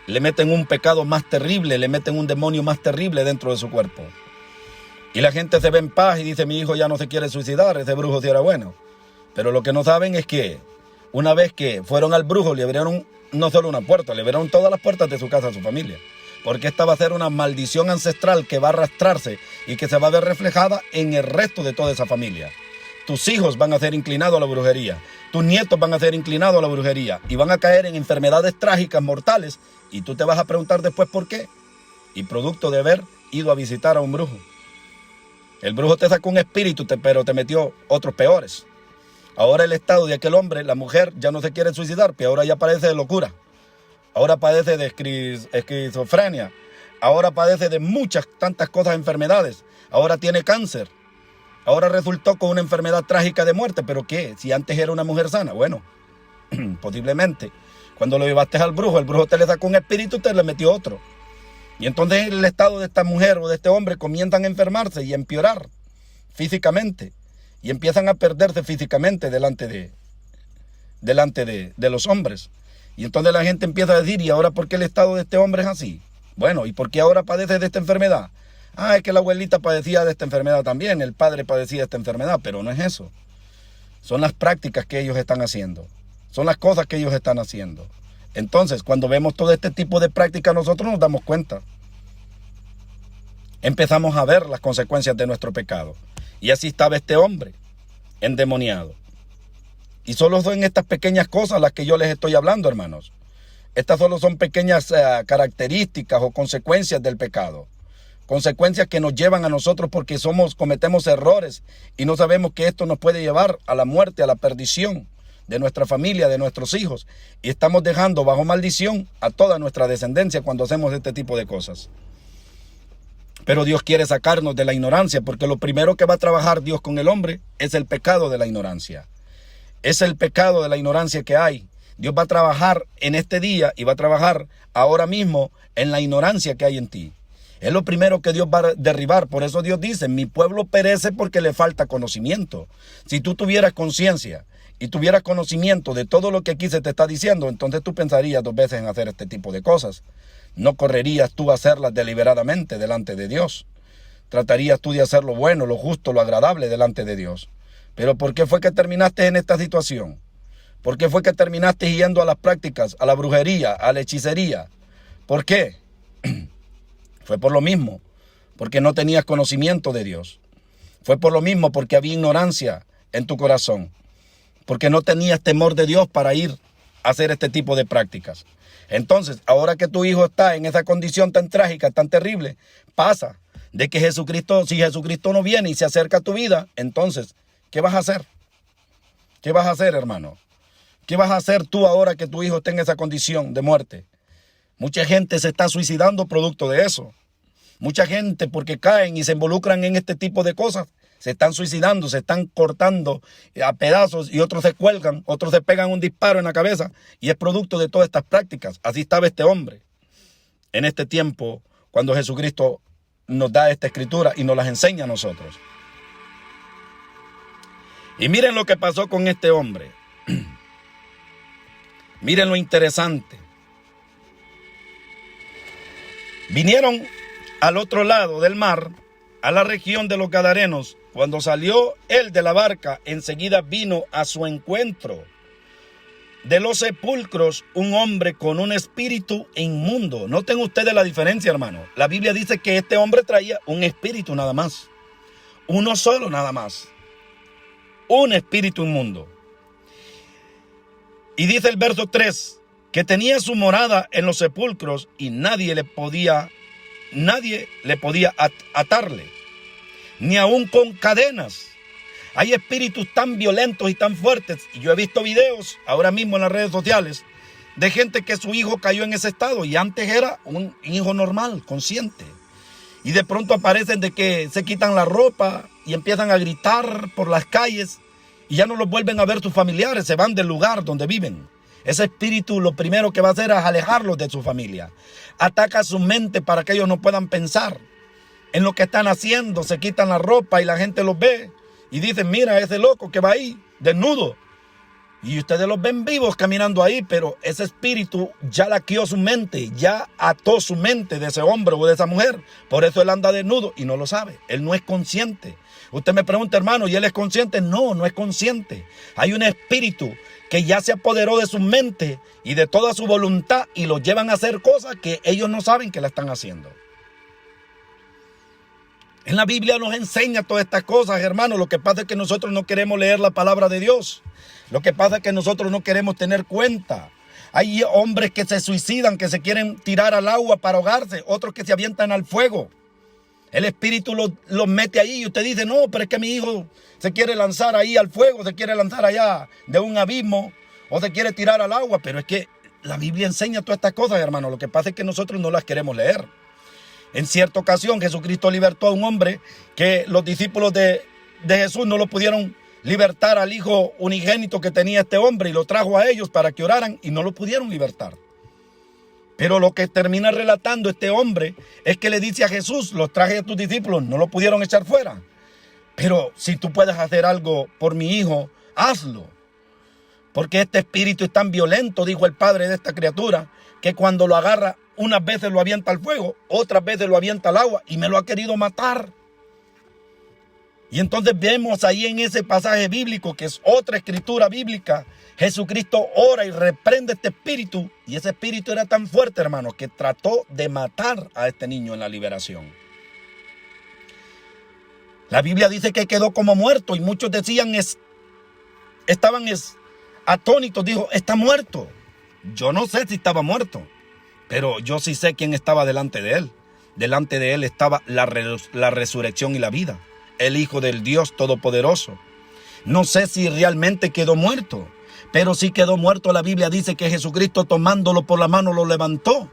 Le meten un pecado más terrible, le meten un demonio más terrible dentro de su cuerpo. Y la gente se ve en paz y dice, mi hijo ya no se quiere suicidar, ese brujo sí era bueno. Pero lo que no saben es que una vez que fueron al brujo, le abrieron no solo una puerta, le abrieron todas las puertas de su casa a su familia. Porque esta va a ser una maldición ancestral que va a arrastrarse y que se va a ver reflejada en el resto de toda esa familia. Tus hijos van a ser inclinados a la brujería. Tus nietos van a ser inclinados a la brujería. Y van a caer en enfermedades trágicas, mortales. Y tú te vas a preguntar después por qué. Y producto de haber ido a visitar a un brujo. El brujo te sacó un espíritu, pero te metió otros peores. Ahora el estado de aquel hombre, la mujer, ya no se quiere suicidar, pero ahora ya padece de locura. Ahora padece de esquizofrenia. Ahora padece de tantas cosas, enfermedades. Ahora tiene cáncer. Ahora resultó con una enfermedad trágica de muerte. ¿Pero qué? Si antes era una mujer sana. Bueno, posiblemente. Cuando lo llevaste al brujo, el brujo te le sacó un espíritu y te le metió otro. Y entonces el estado de esta mujer o de este hombre comienzan a enfermarse y a empeorar físicamente. Y empiezan a perderse físicamente delante de los hombres. Y entonces la gente empieza a decir, ¿y ahora por qué el estado de este hombre es así? Bueno, ¿y por qué ahora padece de esta enfermedad? Ah, es que la abuelita padecía de esta enfermedad también, el padre padecía de esta enfermedad, pero no es eso. Son las prácticas que ellos están haciendo. Son las cosas que ellos están haciendo. Entonces, cuando vemos todo este tipo de prácticas, nosotros nos damos cuenta. Empezamos a ver las consecuencias de nuestro pecado. Y así estaba este hombre, endemoniado. Y solo son estas pequeñas cosas las que yo les estoy hablando, hermanos. Estas solo son pequeñas características o consecuencias del pecado. Consecuencias que nos llevan a nosotros porque cometemos errores y no sabemos que esto nos puede llevar a la muerte, a la perdición de nuestra familia, de nuestros hijos. Y estamos dejando bajo maldición a toda nuestra descendencia cuando hacemos este tipo de cosas. Pero Dios quiere sacarnos de la ignorancia, porque lo primero que va a trabajar Dios con el hombre es el pecado de la ignorancia. Es el pecado de la ignorancia que hay. Dios va a trabajar en este día y va a trabajar ahora mismo en la ignorancia que hay en ti. Es lo primero que Dios va a derribar. Por eso Dios dice, mi pueblo perece porque le falta conocimiento. Si tú tuvieras conciencia y tuvieras conocimiento de todo lo que aquí se te está diciendo, entonces tú pensarías 2 veces en hacer este tipo de cosas. No correrías tú a hacerlas deliberadamente delante de Dios. Tratarías tú de hacer lo bueno, lo justo, lo agradable delante de Dios. Pero ¿por qué fue que terminaste en esta situación? ¿Por qué fue que terminaste yendo a las prácticas, a la brujería, a la hechicería? ¿Por qué? Fue por lo mismo, porque no tenías conocimiento de Dios. Fue por lo mismo, porque había ignorancia en tu corazón. Porque no tenías temor de Dios para ir a hacer este tipo de prácticas. Entonces, ahora que tu hijo está en esa condición tan trágica, tan terrible, pasa de que si Jesucristo no viene y se acerca a tu vida, entonces, ¿qué vas a hacer? ¿Qué vas a hacer, hermano? ¿Qué vas a hacer tú ahora que tu hijo esté en esa condición de muerte? Mucha gente se está suicidando producto de eso. Mucha gente, porque caen y se involucran en este tipo de cosas, se están suicidando, se están cortando a pedazos y otros se cuelgan, otros se pegan un disparo en la cabeza y es producto de todas estas prácticas. Así estaba este hombre en este tiempo cuando Jesucristo nos da esta escritura y nos las enseña a nosotros. Y miren lo que pasó con este hombre. Miren lo interesante. Vinieron al otro lado del mar, a la región de los Gadarenos, Cuando salió él de la barca, enseguida vino a su encuentro de los sepulcros un hombre con un espíritu inmundo. Noten ustedes la diferencia, hermano. La Biblia dice que este hombre traía un espíritu nada más. Uno solo nada más. Un espíritu inmundo. Y dice el verso 3, que tenía su morada en los sepulcros y nadie le podía atarle, ni aun con cadenas. Hay espíritus tan violentos y tan fuertes, y yo he visto videos ahora mismo en las redes sociales de gente que su hijo cayó en ese estado y antes era un hijo normal, consciente. Y de pronto aparecen de que se quitan la ropa y empiezan a gritar por las calles y ya no los vuelven a ver sus familiares, se van del lugar donde viven. Ese espíritu lo primero que va a hacer es alejarlos de su familia. Ataca su mente para que ellos no puedan pensar en lo que están haciendo. Se quitan la ropa y la gente los ve y dicen, mira ese loco que va ahí, desnudo. Y ustedes los ven vivos caminando ahí, pero ese espíritu ya laqueó su mente, ya ató su mente de ese hombre o de esa mujer. Por eso él anda desnudo y no lo sabe. Él no es consciente. Usted me pregunta, hermano, ¿y él es consciente? No, no es consciente. Hay un espíritu que ya se apoderó de su mente y de toda su voluntad y los llevan a hacer cosas que ellos no saben que la están haciendo. En la Biblia nos enseña todas estas cosas, hermano. Lo que pasa es que nosotros no queremos leer la palabra de Dios. Lo que pasa es que nosotros no queremos tener cuenta. Hay hombres que se suicidan, que se quieren tirar al agua para ahogarse, otros que se avientan al fuego. El espíritu los mete ahí y usted dice, no, pero es que mi hijo se quiere lanzar ahí al fuego, se quiere lanzar allá de un abismo o se quiere tirar al agua. Pero es que la Biblia enseña todas estas cosas, hermano. Lo que pasa es que nosotros no las queremos leer. En cierta ocasión Jesucristo libertó a un hombre que los discípulos de Jesús no lo pudieron libertar al hijo unigénito que tenía este hombre y lo trajo a ellos para que oraran y no lo pudieron libertar. Pero lo que termina relatando este hombre es que le dice a Jesús, los traje a tus discípulos, no lo pudieron echar fuera. Pero si tú puedes hacer algo por mi hijo, hazlo. Porque este espíritu es tan violento, dijo el padre de esta criatura, que cuando lo agarra, unas veces lo avienta al fuego, otras veces lo avienta al agua y me lo ha querido matar. Y entonces vemos ahí en ese pasaje bíblico, que es otra escritura bíblica, Jesucristo ora y reprende este espíritu. Y ese espíritu era tan fuerte, hermanos, que trató de matar a este niño en la liberación. La Biblia dice que quedó como muerto y muchos decían, estaban atónitos, dijo, está muerto. Yo no sé si estaba muerto, pero yo sí sé quién estaba delante de él. Delante de él estaba la resurrección y la vida, el Hijo del Dios Todopoderoso. No sé si realmente quedó muerto, pero sí quedó muerto. La Biblia dice que Jesucristo tomándolo por la mano lo levantó.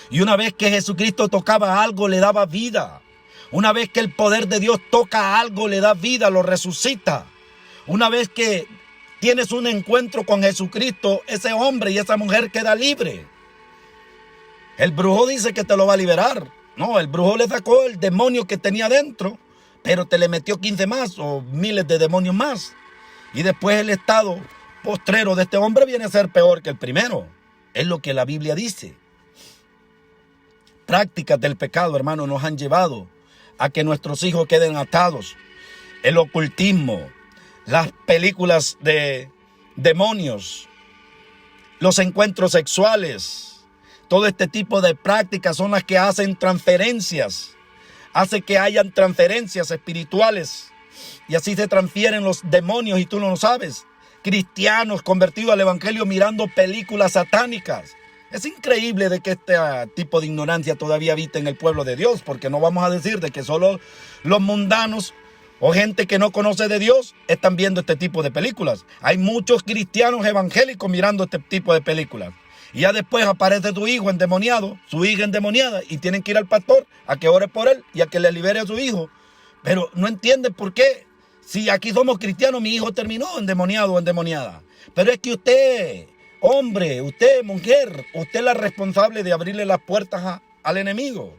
Y una vez que Jesucristo tocaba algo, le daba vida. Una vez que el poder de Dios toca algo, le da vida, lo resucita. Una vez que tienes un encuentro con Jesucristo, ese hombre y esa mujer queda libre. El brujo dice que te lo va a liberar. No, el brujo le sacó el demonio que tenía dentro, pero te le metió 15 más o miles de demonios más. Y después el estado postrero de este hombre viene a ser peor que el primero. Es lo que la Biblia dice. Prácticas del pecado, hermano, nos han llevado a que nuestros hijos queden atados. El ocultismo, las películas de demonios, los encuentros sexuales, todo este tipo de prácticas son las que hacen transferencias. Hace que hayan transferencias espirituales y así se transfieren los demonios y tú no lo sabes. Cristianos convertidos al evangelio mirando películas satánicas. Es increíble de que este tipo de ignorancia todavía habita en el pueblo de Dios, porque no vamos a decir de que solo los mundanos o gente que no conoce de Dios están viendo este tipo de películas. Hay muchos cristianos evangélicos mirando este tipo de películas. Y ya después aparece tu hijo endemoniado, su hija endemoniada, y tienen que ir al pastor a que ore por él y a que le libere a su hijo. Pero no entienden por qué. Si aquí somos cristianos, mi hijo terminó endemoniado o endemoniada. Pero es que usted, hombre, usted, mujer, usted es la responsable de abrirle las puertas al enemigo.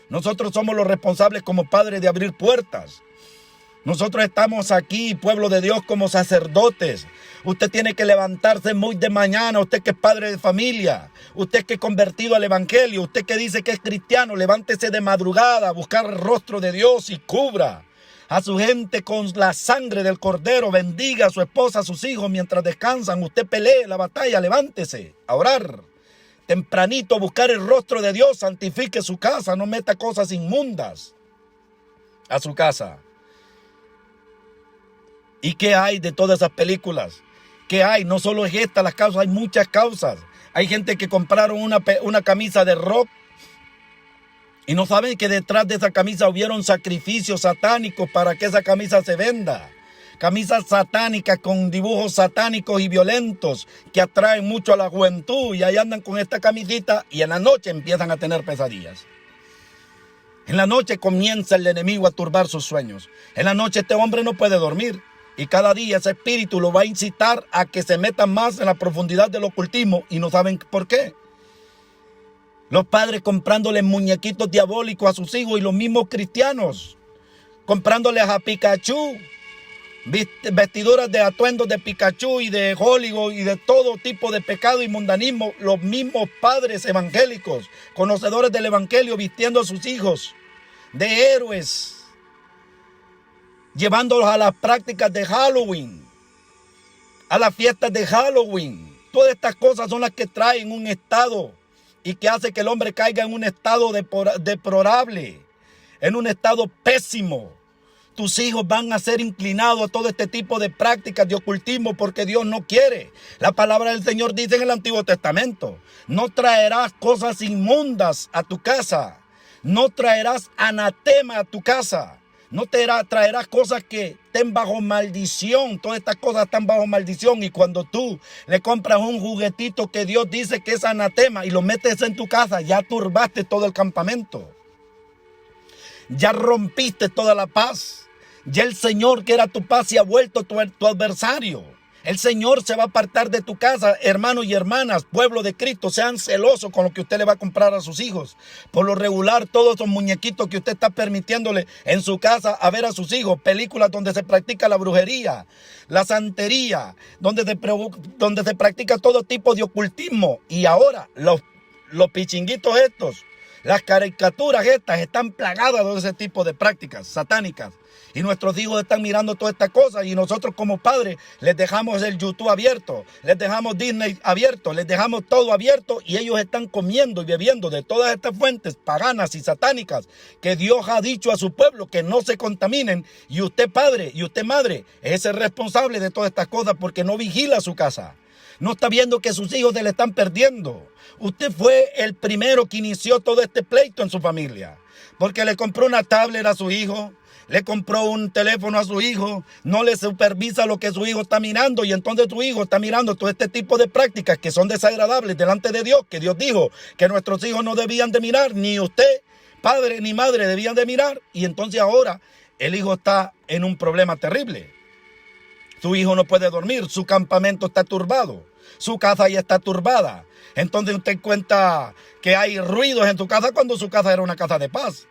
Nosotros somos los responsables como padres de abrir puertas. Nosotros estamos aquí, pueblo de Dios, como sacerdotes. Usted tiene que levantarse muy de mañana, usted que es padre de familia, usted que es convertido al evangelio, usted que dice que es cristiano, levántese de madrugada a buscar el rostro de Dios y cubra. a su gente con la sangre del cordero. Bendiga a su esposa, a sus hijos mientras descansan. Usted pelee la batalla, levántese a orar. Tempranito a buscar el rostro de Dios. Santifique su casa, no meta cosas inmundas a su casa. ¿Y qué hay de todas esas películas? ¿Qué hay? No solo es esta las causas, hay muchas causas. Hay gente que compraron una camisa de rock y no saben que detrás de esa camisa hubieron sacrificios satánicos para que esa camisa se venda. Camisas satánicas con dibujos satánicos y violentos que atraen mucho a la juventud, y ahí andan con esta camisita y en la noche empiezan a tener pesadillas. En la noche comienza el enemigo a turbar sus sueños. En la noche este hombre no puede dormir. Y cada día ese espíritu lo va a incitar a que se meta más en la profundidad del ocultismo, y no saben por qué. Los padres comprándole muñequitos diabólicos a sus hijos, y los mismos cristianos comprándoles a Pikachu, vestiduras de atuendos de Pikachu y de Hollywood y de todo tipo de pecado y mundanismo. Los mismos padres evangélicos, conocedores del evangelio, vistiendo a sus hijos de héroes, llevándolos a las prácticas de Halloween, a las fiestas de Halloween. Todas estas cosas son las que traen un estado y que hace que el hombre caiga en un estado deplorable, en un estado pésimo. Tus hijos van a ser inclinados a todo este tipo de prácticas de ocultismo porque Dios no quiere. La palabra del Señor dice en el Antiguo Testamento: no traerás cosas inmundas a tu casa, no traerás anatema a tu casa. No te traerás cosas que estén bajo maldición. Todas estas cosas están bajo maldición. Y cuando tú le compras un juguetito que Dios dice que es anatema y lo metes en tu casa, ya turbaste todo el campamento. Ya rompiste toda la paz. Ya el Señor, que era tu paz, se ha vuelto tu adversario. El Señor se va a apartar de tu casa. Hermanos y hermanas, pueblo de Cristo, sean celosos con lo que usted le va a comprar a sus hijos. Por lo regular, todos esos muñequitos que usted está permitiéndole en su casa a ver a sus hijos, películas donde se practica la brujería, la santería, donde se practica todo tipo de ocultismo. Y ahora los pichinguitos estos, las caricaturas estas, están plagadas de ese tipo de prácticas satánicas. Y nuestros hijos están mirando todas estas cosas, y nosotros como padres les dejamos el YouTube abierto, les dejamos Disney abierto, les dejamos todo abierto, y ellos están comiendo y bebiendo de todas estas fuentes paganas y satánicas que Dios ha dicho a su pueblo que no se contaminen. Y usted, padre, y usted, madre, es el responsable de todas estas cosas porque no vigila su casa. No está viendo que sus hijos se le están perdiendo. Usted fue el primero que inició todo este pleito en su familia, porque le compró una tablet a su hijo, le compró un teléfono a su hijo, no le supervisa lo que su hijo está mirando, y entonces su hijo está mirando todo este tipo de prácticas que son desagradables delante de Dios, que Dios dijo que nuestros hijos no debían de mirar, ni usted, padre ni madre, debían de mirar. Y entonces ahora el hijo está en un problema terrible. Su hijo no puede dormir, su campamento está turbado, su casa ya está turbada. Entonces usted cuenta que hay ruidos en su casa cuando su casa era una casa de paz.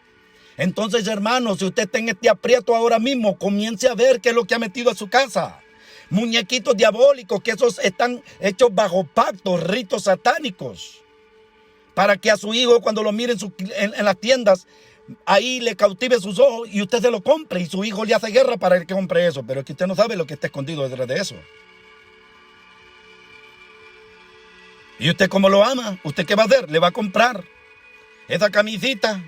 Entonces, hermanos, si usted está en este aprieto ahora mismo, comience a ver qué es lo que ha metido a su casa. Muñequitos diabólicos, que esos están hechos bajo pactos, ritos satánicos, para que a su hijo, cuando lo mire en las tiendas, ahí le cautive sus ojos y usted se lo compre, y su hijo le hace guerra para que compre eso. Pero es que usted no sabe lo que está escondido detrás de eso. ¿Y usted cómo lo ama? ¿Usted qué va a hacer? Le va a comprar esa camisita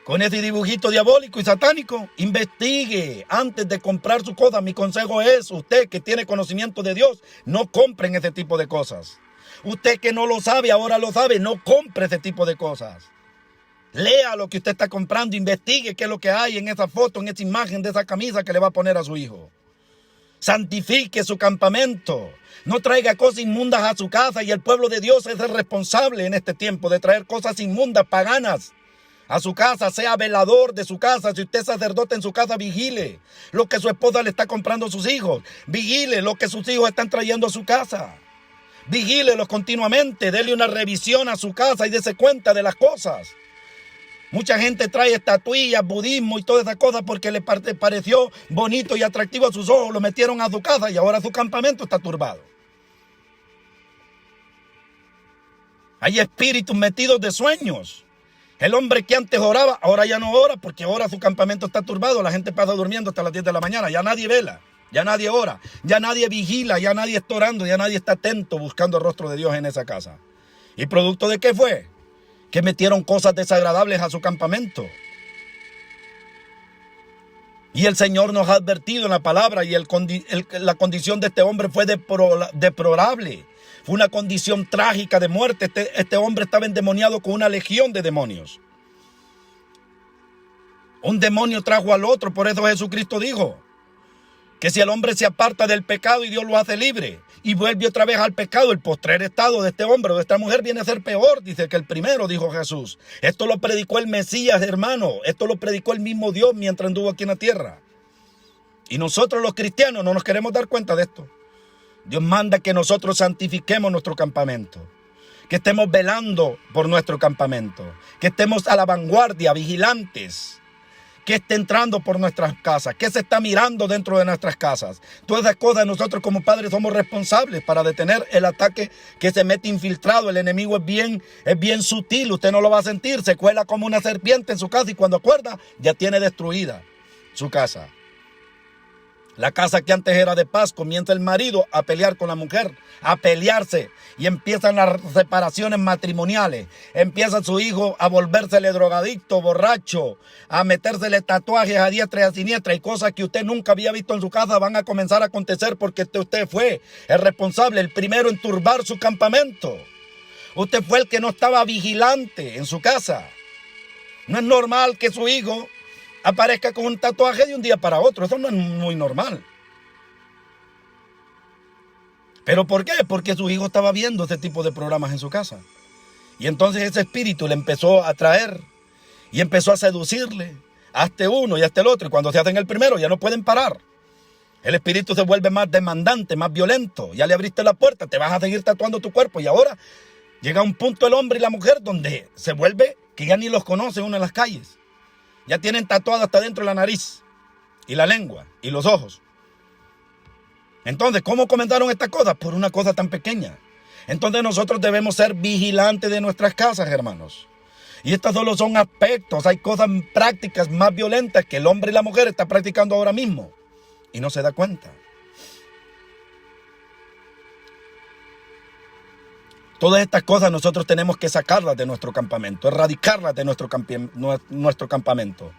con ese dibujito diabólico y satánico. Investigue antes de comprar su cosa. Mi consejo es: usted que tiene conocimiento de Dios, no compren ese tipo de cosas. Usted que no lo sabe, ahora lo sabe, no compre ese tipo de cosas. Lea lo que usted está comprando, investigue qué es lo que hay en esa foto, en esa imagen de esa camisa que le va a poner a su hijo. Santifique su campamento. No traiga cosas inmundas a su casa, y el pueblo de Dios es el responsable en este tiempo de traer cosas inmundas, paganas, a su casa. Sea velador de su casa. Si usted es sacerdote en su casa, vigile lo que su esposa le está comprando a sus hijos. Vigile lo que sus hijos están trayendo a su casa. Vigílelos continuamente. Dele una revisión a su casa y dése cuenta de las cosas. Mucha gente trae estatuillas, budismo y todas esas cosas porque le pareció bonito y atractivo a sus ojos. Lo metieron a su casa y ahora su campamento está turbado. Hay espíritus metidos de sueños El hombre que antes oraba, ahora ya no ora, porque ahora su campamento está turbado. La gente pasa durmiendo hasta las 10 de la mañana. Ya nadie vela, ya nadie ora, ya nadie vigila, ya nadie está orando, ya nadie está atento buscando el rostro de Dios en esa casa. ¿Y producto de qué fue? Que metieron cosas desagradables a su campamento. Y el Señor nos ha advertido en la palabra, y la condición de este hombre fue deplorable. Fue una condición trágica de muerte. Este hombre estaba endemoniado con una legión de demonios. Un demonio trajo al otro. Por eso Jesucristo dijo que si el hombre se aparta del pecado y Dios lo hace libre y vuelve otra vez al pecado, el postrer estado de este hombre o de esta mujer viene a ser peor, dice, que el primero, dijo Jesús. Esto lo predicó el Mesías, hermano. Esto lo predicó el mismo Dios mientras anduvo aquí en la tierra. Y nosotros los cristianos no nos queremos dar cuenta de esto. Dios manda que nosotros santifiquemos nuestro campamento, que estemos velando por nuestro campamento, que estemos a la vanguardia, vigilantes, que esté entrando por nuestras casas, que se está mirando dentro de nuestras casas. Todas esas cosas nosotros como padres somos responsables para detener el ataque que se mete infiltrado. El enemigo es bien sutil, usted no lo va a sentir, se cuela como una serpiente en su casa y cuando acuerda ya tiene destruida su casa. La casa que antes era de paz, comienza el marido a pelear con la mujer, a pelearse, y empiezan las separaciones matrimoniales. Empieza su hijo a volvérsele drogadicto, borracho, a metérsele tatuajes a diestra y a siniestra, y cosas que usted nunca había visto en su casa van a comenzar a acontecer porque usted fue el responsable, el primero en turbar su campamento. Usted fue el que no estaba vigilante en su casa. No es normal que su hijo aparezca con un tatuaje de un día para otro. Eso no es muy normal. ¿Pero por qué? Porque su hijo estaba viendo ese tipo de programas en su casa. Y entonces ese espíritu le empezó a atraer y empezó a seducirle. Hazte uno y hazte el otro. Y cuando se hacen el primero ya no pueden parar. El espíritu se vuelve más demandante, más violento. Ya le abriste la puerta, te vas a seguir tatuando tu cuerpo. Y ahora llega un punto el hombre y la mujer donde se vuelve que ya ni los conoce uno en las calles. Ya tienen tatuado hasta dentro la nariz y la lengua y los ojos. Entonces, ¿cómo comenzaron estas cosas? Por una cosa tan pequeña. Entonces nosotros debemos ser vigilantes de nuestras casas, hermanos. Y estos solo son aspectos. Hay cosas prácticas más violentas que el hombre y la mujer están practicando ahora mismo. Y no se da cuenta. Todas estas cosas nosotros tenemos que sacarlas de nuestro campamento, erradicarlas de nuestro campamento.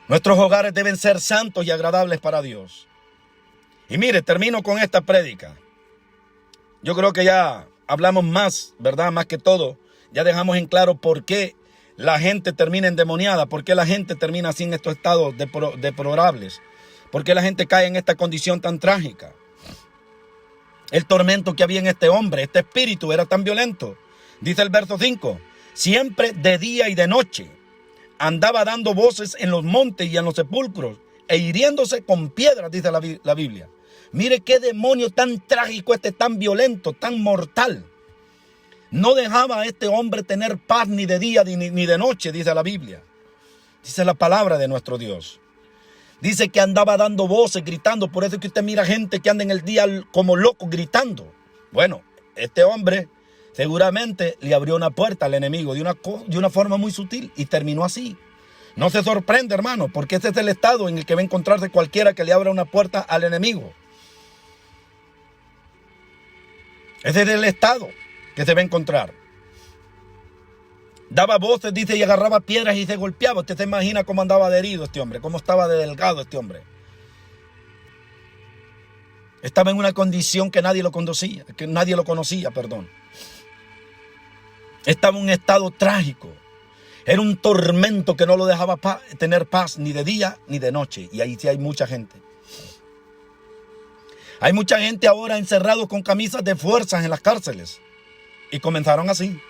Nuestros hogares deben ser santos y agradables para Dios. Y mire, termino con esta prédica. Yo creo que ya hablamos más, ¿verdad? Más que todo, ya dejamos en claro por qué la gente termina endemoniada, por qué la gente termina así en estos estados deplorables, por qué la gente cae en esta condición tan trágica. El tormento que había en este hombre, este espíritu era tan violento. Dice el verso 5, siempre de día y de noche andaba dando voces en los montes y en los sepulcros e hiriéndose con piedras, dice la Biblia. Mire qué demonio tan trágico tan violento, tan mortal. No dejaba a este hombre tener paz ni de día ni de noche, dice la Biblia. Dice la palabra de nuestro Dios. Dice que andaba dando voces, gritando. Por eso es que usted mira gente que anda en el día como loco gritando. Bueno, este hombre seguramente le abrió una puerta al enemigo de una forma muy sutil y terminó así. No se sorprende, hermano, porque ese es el estado en el que va a encontrarse cualquiera que le abra una puerta al enemigo. Ese es el estado que se va a encontrar. Daba voces, dice, y agarraba piedras y se golpeaba. Usted se imagina cómo andaba de herido este hombre, cómo estaba de delgado este hombre. Estaba en una condición que nadie lo conocía, perdón. Estaba en un estado trágico. Era un tormento que no lo dejaba tener paz ni de día ni de noche. Y ahí sí hay mucha gente. Hay mucha gente ahora encerrados con camisas de fuerzas en las cárceles. Y comenzaron así.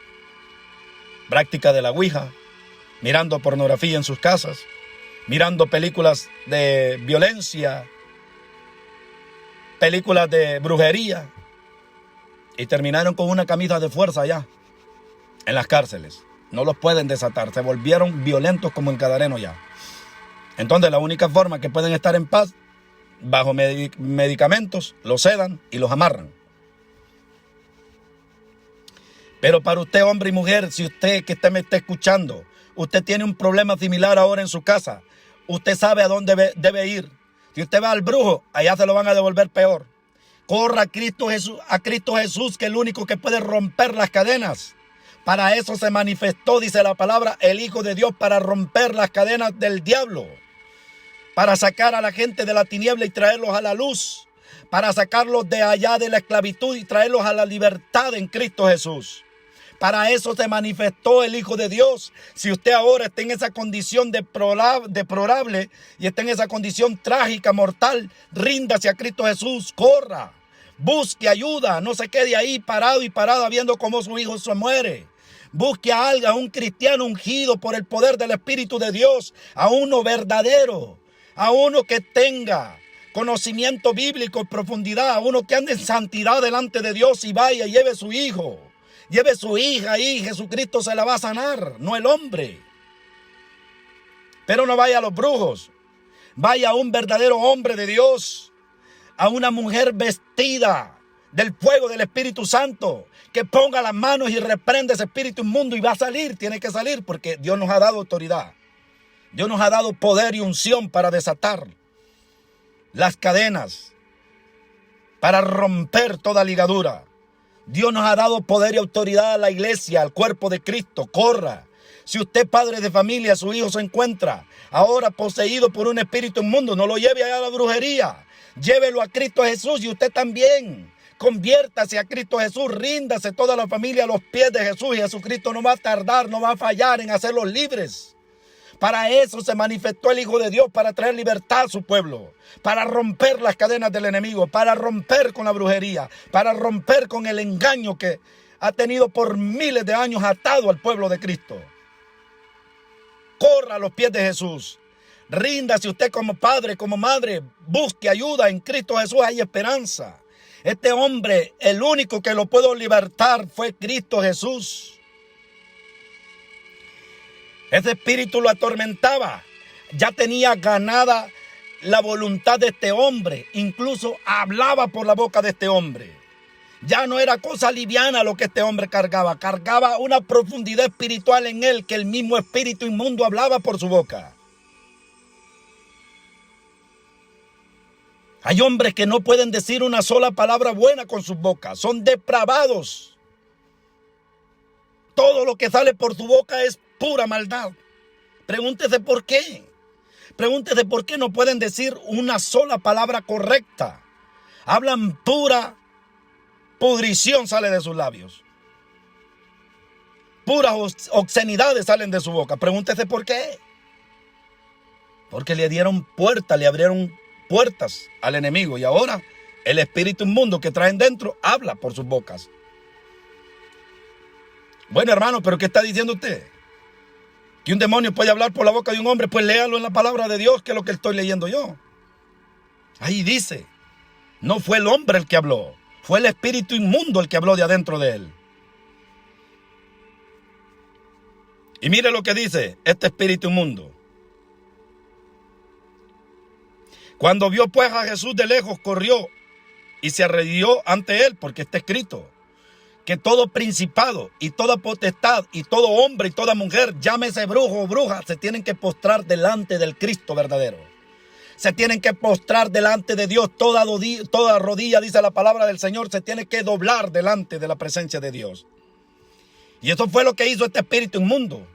Práctica de la ouija, mirando pornografía en sus casas, mirando películas de violencia, películas de brujería, y terminaron con una camisa de fuerza allá, en las cárceles. No los pueden desatar, se volvieron violentos como el Gadareno ya. Entonces la única forma que pueden estar en paz, bajo medicamentos, los sedan y los amarran. Pero para usted, hombre y mujer, si usted que me está escuchando, Usted tiene un problema similar ahora en su casa. Usted sabe a dónde debe ir. Si usted va al brujo, allá se lo van a devolver peor. Corra a Cristo Jesús, que es el único que puede romper las cadenas. Para eso se manifestó, dice la palabra, el Hijo de Dios, para romper las cadenas del diablo, para sacar a la gente de la tiniebla y traerlos a la luz, para sacarlos de allá de la esclavitud y traerlos a la libertad en Cristo Jesús. Para eso se manifestó el Hijo de Dios. Si usted ahora está en esa condición deplorable y está en esa condición trágica, mortal, ríndase a Cristo Jesús, corra, busque ayuda, no se quede ahí parado y parada viendo cómo su hijo se muere. Busque a alguien, a un cristiano ungido por el poder del Espíritu de Dios, a uno verdadero, a uno que tenga conocimiento bíblico en profundidad, a uno que ande en santidad delante de Dios y vaya y lleve su hijo. Lleve su hija ahí, Jesucristo se la va a sanar, no el hombre. Pero no vaya a los brujos, vaya a un verdadero hombre de Dios, a una mujer vestida del fuego del Espíritu Santo, que ponga las manos y reprenda ese espíritu inmundo y va a salir, tiene que salir porque Dios nos ha dado autoridad. Dios nos ha dado poder y unción para desatar las cadenas, para romper toda ligadura. Dios nos ha dado poder y autoridad a la iglesia, al cuerpo de Cristo. Corra. Si usted, padre de familia, su hijo se encuentra ahora poseído por un espíritu inmundo, no lo lleve allá a la brujería. Llévelo a Cristo Jesús y usted también. Conviértase a Cristo Jesús, ríndase toda la familia a los pies de Jesús y Jesucristo no va a tardar, no va a fallar en hacerlos libres. Para eso se manifestó el Hijo de Dios, para traer libertad a su pueblo, para romper las cadenas del enemigo, para romper con la brujería, para romper con el engaño que ha tenido por miles de años atado al pueblo de Cristo. Corra a los pies de Jesús. Ríndase usted como padre, como madre. Busque ayuda. En Cristo Jesús hay esperanza. Este hombre, el único que lo pudo libertar fue Cristo Jesús. Ese espíritu lo atormentaba. Ya tenía ganada la voluntad de este hombre. Incluso hablaba por la boca de este hombre. Ya no era cosa liviana lo que este hombre cargaba. Cargaba una profundidad espiritual en él que el mismo espíritu inmundo hablaba por su boca. Hay hombres que no pueden decir una sola palabra buena con sus bocas. Son depravados. Todo lo que sale por su boca es pura maldad. Pregúntese por qué. Pregúntese por qué no pueden decir una sola palabra correcta. Hablan pura pudrición, sale de sus labios. Puras obscenidades salen de su boca. Pregúntese por qué. Porque le dieron puerta, le abrieron puertas al enemigo. Y ahora el espíritu inmundo que traen dentro habla por sus bocas. Bueno, hermano, ¿pero qué está diciendo usted? ¿Que un demonio puede hablar por la boca de un hombre? Pues léalo en la palabra de Dios, que es lo que estoy leyendo yo. Ahí dice, no fue el hombre el que habló, fue el espíritu inmundo el que habló de adentro de él. Y mire lo que dice este espíritu inmundo. Cuando vio pues a Jesús de lejos, corrió y se arrodilló ante él, porque está escrito que todo principado y toda potestad y todo hombre y toda mujer, llámese brujo o bruja, se tienen que postrar delante del Cristo verdadero. Se tienen que postrar delante de Dios. Toda rodilla, dice la palabra del Señor, se tiene que doblar delante de la presencia de Dios. Y eso fue lo que hizo este espíritu inmundo.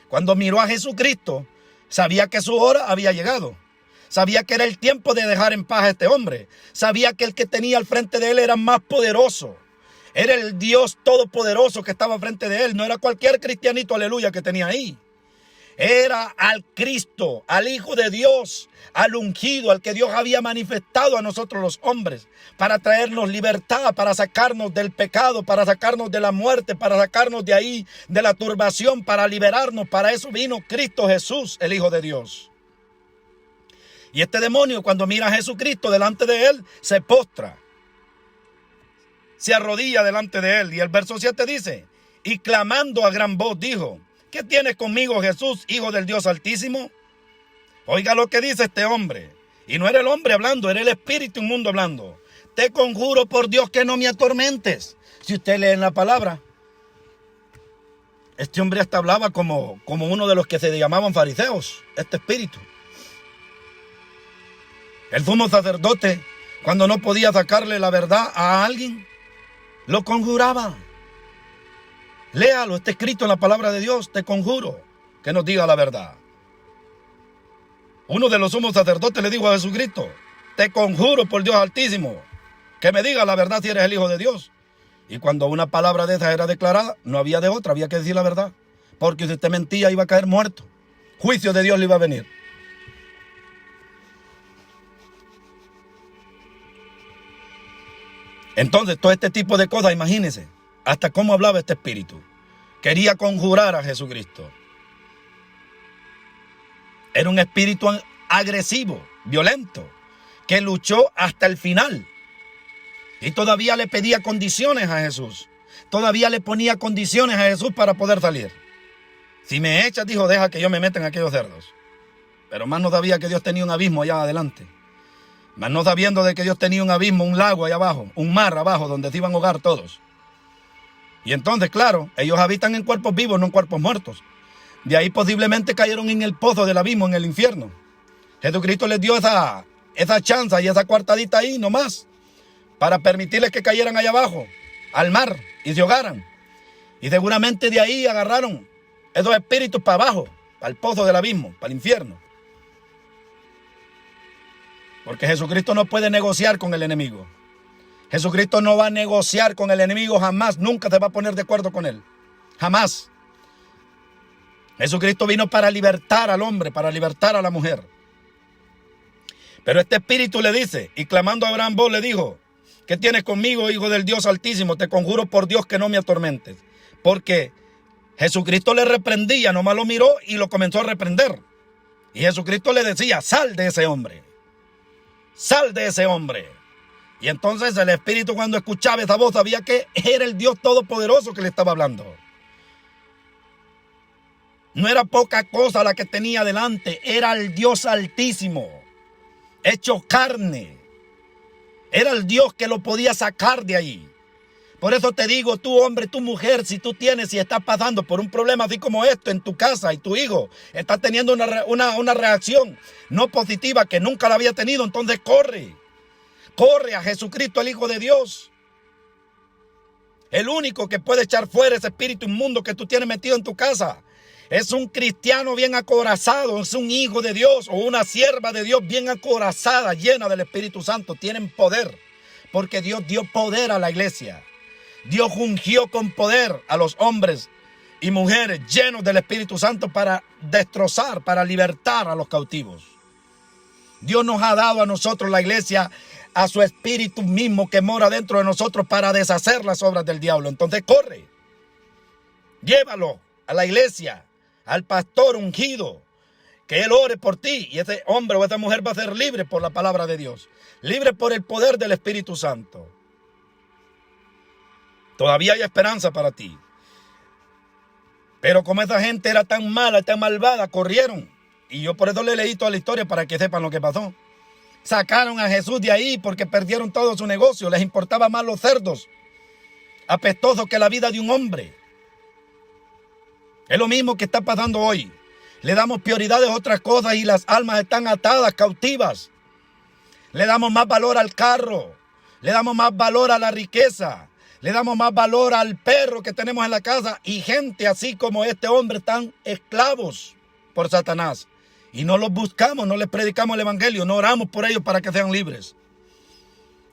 Cuando miró a Jesucristo, sabía que su hora había llegado. Sabía que era el tiempo de dejar en paz a este hombre. Sabía que el que tenía al frente de él era más poderoso. Era el Dios todopoderoso que estaba frente de él. No era cualquier cristianito, aleluya, que tenía ahí. Era al Cristo, al Hijo de Dios, al ungido, al que Dios había manifestado a nosotros los hombres, para traernos libertad, para sacarnos del pecado, para sacarnos de la muerte, para sacarnos de ahí, de la turbación, para liberarnos. Para eso vino Cristo Jesús, el Hijo de Dios. Y este demonio, cuando mira a Jesucristo delante de él, se postra. Se arrodilla delante de él. Y el verso 7 dice, y clamando a gran voz dijo, ¿qué tienes conmigo, Jesús, Hijo del Dios Altísimo? Oiga lo que dice este hombre. Y no era el hombre hablando, era el espíritu inmundo hablando. Te conjuro por Dios que no me atormentes. Si usted lee en la palabra, Este hombre hasta hablaba como uno de los que se llamaban fariseos, este espíritu. El sumo sacerdote, cuando no podía sacarle la verdad a alguien, lo conjuraba. Léalo, está escrito en la palabra de Dios, te conjuro que nos diga la verdad. Uno de los sumos sacerdotes le dijo a Jesucristo, te conjuro por Dios Altísimo, que me diga la verdad si eres el Hijo de Dios. Y cuando una palabra de esa era declarada, no había de otra, había que decir la verdad. Porque si usted mentía iba a caer muerto. Juicio de Dios le iba a venir. Entonces, todo este tipo de cosas, imagínense, hasta cómo hablaba este espíritu. Quería conjurar a Jesucristo. Era un espíritu agresivo, violento, que luchó hasta el final. Y todavía le pedía condiciones a Jesús. Todavía le ponía condiciones a Jesús para poder salir. Si me echas, dijo, deja que yo me meta en aquellos cerdos. Pero más no sabía que Dios tenía un abismo allá adelante. Más no sabiendo de que Dios tenía un abismo, un lago allá abajo, un mar abajo donde se iban a ahogar todos. Y entonces, claro, ellos habitan en cuerpos vivos, no en cuerpos muertos. De ahí posiblemente cayeron en el pozo del abismo, en el infierno. Jesucristo les dio esa chance y esa coartadita ahí nomás, para permitirles que cayeran allá abajo, al mar, y se ahogaran. Y seguramente de ahí agarraron esos espíritus para abajo, para el pozo del abismo, para el infierno. Porque Jesucristo no puede negociar con el enemigo. Jesucristo no va a negociar con el enemigo jamás, nunca se va a poner de acuerdo con él. Jamás. Jesucristo vino para libertar al hombre, para libertar a la mujer. Pero este espíritu le dice, y clamando a Abraham, vos le dijo, ¿qué tienes conmigo, hijo del Dios Altísimo? Te conjuro por Dios que no me atormentes. Porque Jesucristo le reprendía, nomás lo miró y lo comenzó a reprender. Y Jesucristo le decía, sal de ese hombre. Sal de ese hombre. Y entonces el espíritu, cuando escuchaba esa voz, sabía que era el Dios Todopoderoso que le estaba hablando. No era poca cosa la que tenía delante, era el Dios Altísimo, hecho carne. Era el Dios que lo podía sacar de ahí. Por eso te digo, tú hombre, tú mujer, si tú tienes y estás pasando por un problema así como esto en tu casa y tu hijo está teniendo una reacción no positiva que nunca la había tenido, entonces corre. Corre a Jesucristo, el Hijo de Dios. El único que puede echar fuera ese espíritu inmundo que tú tienes metido en tu casa. Es un cristiano bien acorazado, es un hijo de Dios o una sierva de Dios bien acorazada, llena del Espíritu Santo. Tienen poder, porque Dios dio poder a la iglesia. Dios ungió con poder a los hombres y mujeres llenos del Espíritu Santo para destrozar, para libertar a los cautivos. Dios nos ha dado a nosotros, la iglesia, a su Espíritu mismo que mora dentro de nosotros para deshacer las obras del diablo. Entonces corre, llévalo a la iglesia, al pastor ungido, que él ore por ti y ese hombre o esa mujer va a ser libre por la palabra de Dios, libre por el poder del Espíritu Santo. Todavía hay esperanza para ti. Pero como esa gente era tan mala, tan malvada, corrieron. Y yo por eso le leí toda la historia para que sepan lo que pasó. Sacaron a Jesús de ahí porque perdieron todo su negocio. Les importaba más los cerdos apestosos que la vida de un hombre. Es lo mismo que está pasando hoy. Le damos prioridades a otras cosas y las almas están atadas, cautivas. Le damos más valor al carro. Le damos más valor a la riqueza. Le damos más valor al perro que tenemos en la casa. Y gente así como este hombre están esclavos por Satanás. Y no los buscamos, no les predicamos el evangelio, no oramos por ellos para que sean libres.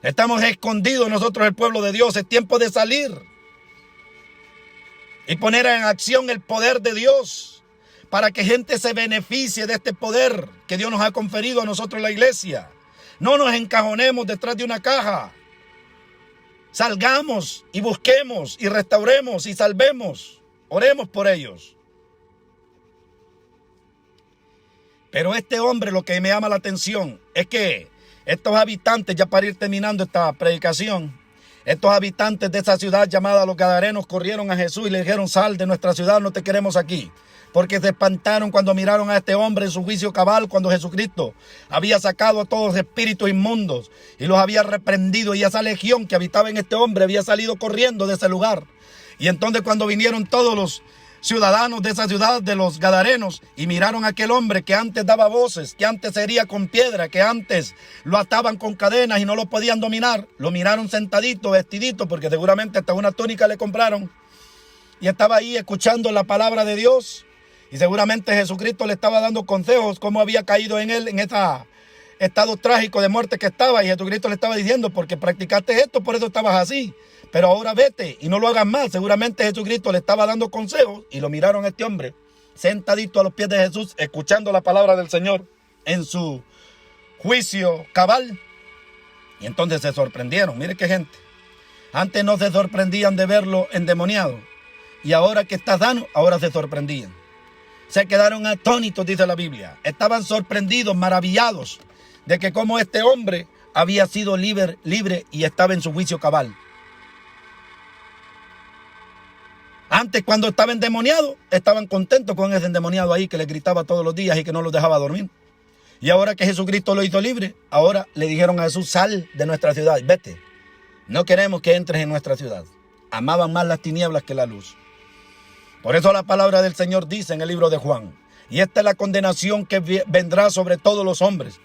Estamos escondidos nosotros, el pueblo de Dios. Es tiempo de salir y poner en acción el poder de Dios para que gente se beneficie de este poder que Dios nos ha conferido a nosotros, la iglesia. No nos encajonemos detrás de una caja. Salgamos y busquemos y restauremos y salvemos. Oremos por ellos. Pero este hombre, lo que me llama la atención es que estos habitantes, ya para ir terminando esta predicación, estos habitantes de esa ciudad llamada Los Gadarenos corrieron a Jesús y le dijeron, sal de nuestra ciudad, no te queremos aquí. Porque se espantaron cuando miraron a este hombre en su juicio cabal, cuando Jesucristo había sacado a todos los espíritus inmundos y los había reprendido, y esa legión que habitaba en este hombre había salido corriendo de ese lugar. Y entonces cuando vinieron todos ciudadanos de esa ciudad de los Gadarenos y miraron a aquel hombre que antes daba voces, que antes se hería con piedra, que antes lo ataban con cadenas y no lo podían dominar. Lo miraron sentadito, vestidito, porque seguramente hasta una túnica le compraron. Y estaba ahí escuchando la palabra de Dios. Y seguramente Jesucristo le estaba dando consejos, cómo había caído en él, en ese estado trágico de muerte que estaba. Y Jesucristo le estaba diciendo, porque practicaste esto, por eso estabas así. Pero ahora vete y no lo hagas más. Seguramente Jesucristo le estaba dando consejos. Y lo miraron a este hombre sentadito a los pies de Jesús, escuchando la palabra del Señor en su juicio cabal. Y entonces se sorprendieron. Mire qué gente. Antes no se sorprendían de verlo endemoniado. Y ahora que está sano, ahora se sorprendían. Se quedaron atónitos, dice la Biblia. Estaban sorprendidos, maravillados de que como este hombre había sido libre y estaba en su juicio cabal. Antes, cuando estaba endemoniado, estaban contentos con ese endemoniado ahí que le gritaba todos los días y que no los dejaba dormir. Y ahora que Jesucristo lo hizo libre, ahora le dijeron a Jesús, sal de nuestra ciudad, vete. No queremos que entres en nuestra ciudad. Amaban más las tinieblas que la luz. Por eso la palabra del Señor dice en el libro de Juan, y esta es la condenación que vendrá sobre todos los hombres.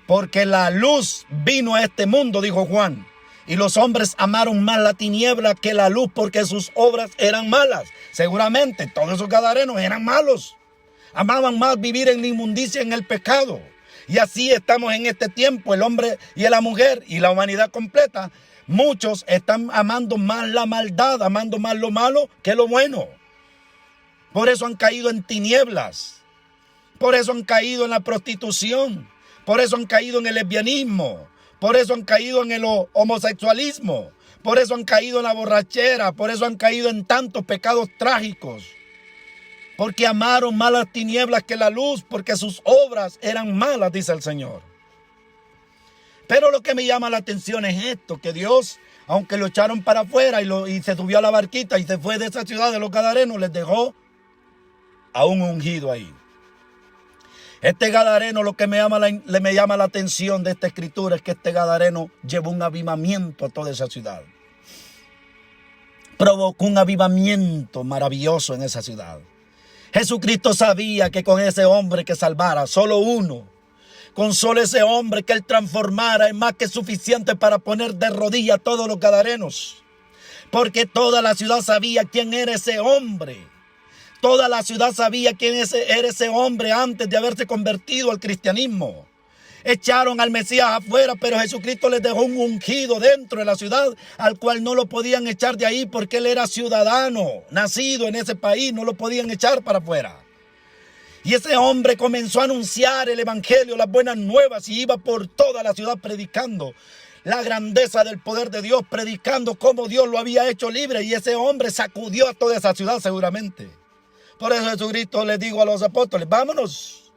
Porque la luz vino a este mundo, dijo Juan, y los hombres amaron más la tiniebla que la luz porque sus obras eran malas. Seguramente todos esos gadarenos eran malos. Amaban más vivir en la inmundicia, en el pecado. Y así estamos en este tiempo, el hombre y la mujer y la humanidad completa. Muchos están amando más la maldad, amando más lo malo que lo bueno. Por eso han caído en tinieblas. Por eso han caído en la prostitución. Por eso han caído en el lesbianismo. Por eso han caído en el homosexualismo. Por eso han caído en la borrachera. Por eso han caído en tantos pecados trágicos. Porque amaron más las tinieblas que la luz. Porque sus obras eran malas, dice el Señor. Pero lo que me llama la atención es esto. Que Dios, aunque lo echaron para afuera y se subió a la barquita y se fue de esa ciudad de los Gadarenos, les dejó a un ungido ahí. Este gadareno, lo que me llama la atención de esta escritura es que este gadareno llevó un avivamiento a toda esa ciudad. Provocó un avivamiento maravilloso en esa ciudad. Jesucristo sabía que con ese hombre que salvara, solo uno, con solo ese hombre que él transformara, es más que suficiente para poner de rodillas a todos los gadarenos. Porque toda la ciudad sabía quién era ese hombre. Toda la ciudad sabía quién era ese hombre antes de haberse convertido al cristianismo. Echaron al Mesías afuera, pero Jesucristo les dejó un ungido dentro de la ciudad, al cual no lo podían echar de ahí porque él era ciudadano, nacido en ese país, no lo podían echar para afuera. Y ese hombre comenzó a anunciar el evangelio, las buenas nuevas, y iba por toda la ciudad predicando la grandeza del poder de Dios, predicando cómo Dios lo había hecho libre. Y ese hombre sacudió a toda esa ciudad seguramente. Por eso Jesucristo les dijo a los apóstoles, vámonos,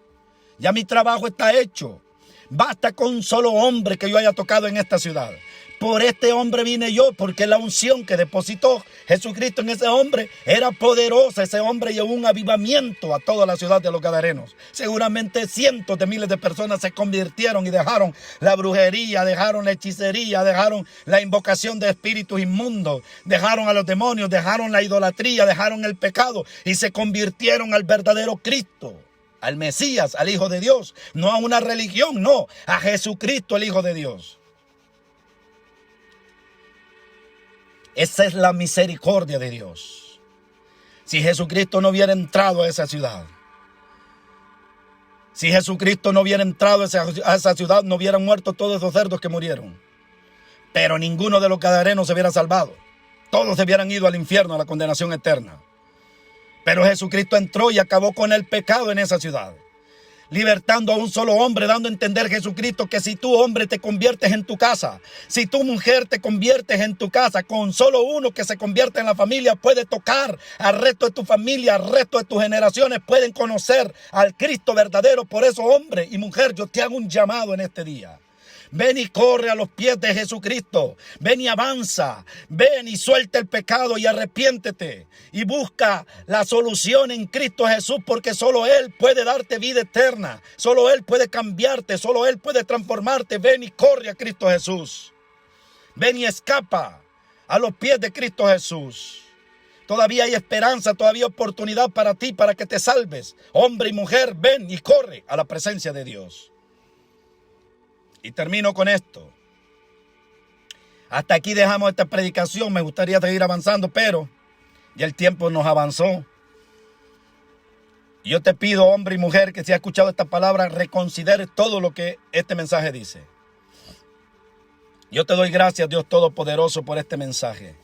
ya mi trabajo está hecho. Basta con un solo hombre que yo haya tocado en esta ciudad. Por este hombre vine yo, porque la unción que depositó Jesucristo en ese hombre era poderosa. Ese hombre llevó un avivamiento a toda la ciudad de los Gadarenos. Seguramente cientos de miles de personas se convirtieron y dejaron la brujería, dejaron la hechicería, dejaron la invocación de espíritus inmundos, dejaron a los demonios, dejaron la idolatría, dejaron el pecado y se convirtieron al verdadero Cristo, al Mesías, al Hijo de Dios. No a una religión, no, a Jesucristo, el Hijo de Dios. Esa es la misericordia de Dios. Si Jesucristo no hubiera entrado a esa ciudad, si Jesucristo no hubiera entrado a esa ciudad, no hubieran muerto todos esos cerdos que murieron. Pero ninguno de los gadarenos se hubiera salvado. Todos se hubieran ido al infierno, a la condenación eterna. Pero Jesucristo entró y acabó con el pecado en esa ciudad, libertando a un solo hombre, dando a entender Jesucristo que si tú, hombre, te conviertes en tu casa, si tú, mujer, te conviertes en tu casa, con solo uno que se convierte en la familia, puede tocar al resto de tu familia, al resto de tus generaciones, pueden conocer al Cristo verdadero. Por eso, hombre y mujer, yo te hago un llamado en este día. Ven y corre a los pies de Jesucristo. Ven y avanza. Ven y suelta el pecado y arrepiéntete. Y busca la solución en Cristo Jesús, porque solo Él puede darte vida eterna. Solo Él puede cambiarte. Solo Él puede transformarte. Ven y corre a Cristo Jesús. Ven y escapa a los pies de Cristo Jesús. Todavía hay esperanza, todavía hay oportunidad para ti, para que te salves. Hombre y mujer, ven y corre a la presencia de Dios. Y termino con esto. Hasta aquí dejamos esta predicación. Me gustaría seguir avanzando, pero ya el tiempo nos avanzó. Yo te pido, hombre y mujer, que si ha escuchado esta palabra, reconsidere todo lo que este mensaje dice. Yo te doy gracias, Dios Todopoderoso, por este mensaje.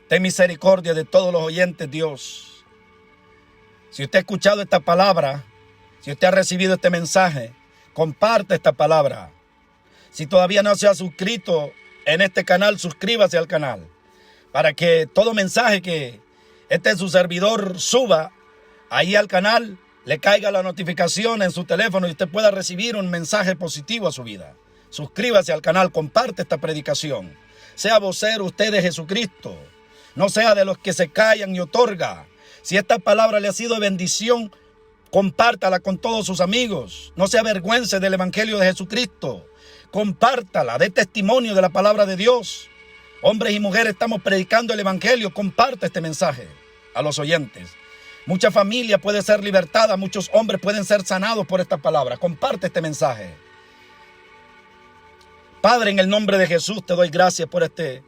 Ten misericordia de todos los oyentes, Dios. Si usted ha escuchado esta palabra, si usted ha recibido este mensaje, comparte esta palabra. Si todavía no se ha suscrito en este canal, suscríbase al canal, para que todo mensaje que su servidor suba ahí al canal, le caiga la notificación en su teléfono y usted pueda recibir un mensaje positivo a su vida. Suscríbase al canal, comparte esta predicación. Sea vocero usted de Jesucristo. No sea de los que se callan y otorga. Si esta palabra le ha sido de bendición, compártala con todos sus amigos. No se avergüence del Evangelio de Jesucristo. Compártala, dé testimonio de la palabra de Dios. Hombres y mujeres, estamos predicando el Evangelio. Comparte este mensaje a los oyentes. Mucha familia puede ser libertada, muchos hombres pueden ser sanados por esta palabra. Comparte este mensaje. Padre, en el nombre de Jesús te doy gracias por este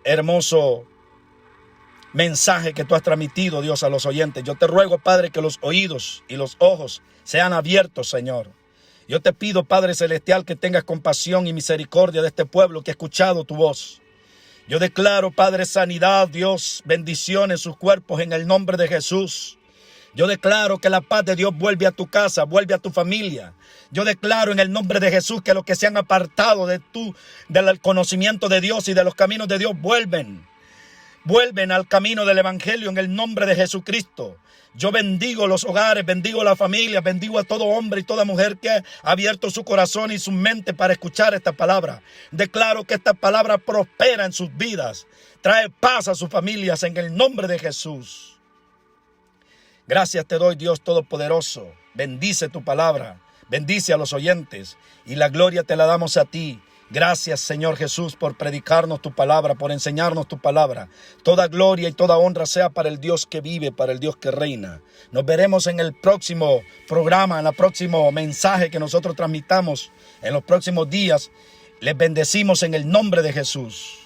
hermoso mensaje que tú has transmitido, Dios, a los oyentes. Yo te ruego, Padre, que los oídos y los ojos sean abiertos, Señor. Yo te pido, Padre Celestial, que tengas compasión y misericordia de este pueblo que ha escuchado tu voz. Yo declaro, Padre, sanidad, Dios, bendición en sus cuerpos en el nombre de Jesús. Yo declaro que la paz de Dios vuelve a tu casa, vuelve a tu familia. Yo declaro en el nombre de Jesús que los que se han apartado del conocimiento de Dios y de los caminos de Dios vuelven al camino del Evangelio en el nombre de Jesucristo. Yo bendigo los hogares, bendigo la familia, bendigo a todo hombre y toda mujer que ha abierto su corazón y su mente para escuchar esta palabra. Declaro que esta palabra prospera en sus vidas, trae paz a sus familias en el nombre de Jesús. Gracias te doy, Dios Todopoderoso. Bendice tu palabra, bendice a los oyentes y la gloria te la damos a ti. Gracias, Señor Jesús, por predicarnos tu palabra, por enseñarnos tu palabra. Toda gloria y toda honra sea para el Dios que vive, para el Dios que reina. Nos veremos en el próximo programa, en el próximo mensaje que nosotros transmitamos en los próximos días. Les bendecimos en el nombre de Jesús.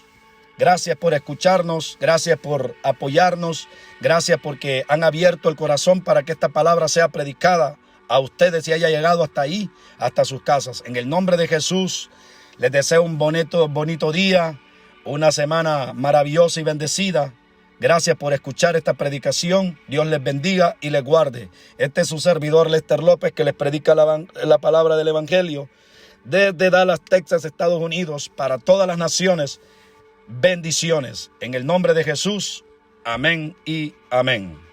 Gracias por escucharnos, gracias por apoyarnos, gracias porque han abierto el corazón para que esta palabra sea predicada a ustedes y haya llegado hasta ahí, hasta sus casas. En el nombre de Jesús, les deseo un bonito día, una semana maravillosa y bendecida. Gracias por escuchar esta predicación. Dios les bendiga y les guarde. Este es su servidor Lester López, que les predica la palabra del Evangelio desde Dallas, Texas, Estados Unidos, para todas las naciones. Bendiciones. En el nombre de Jesús. Amén y amén.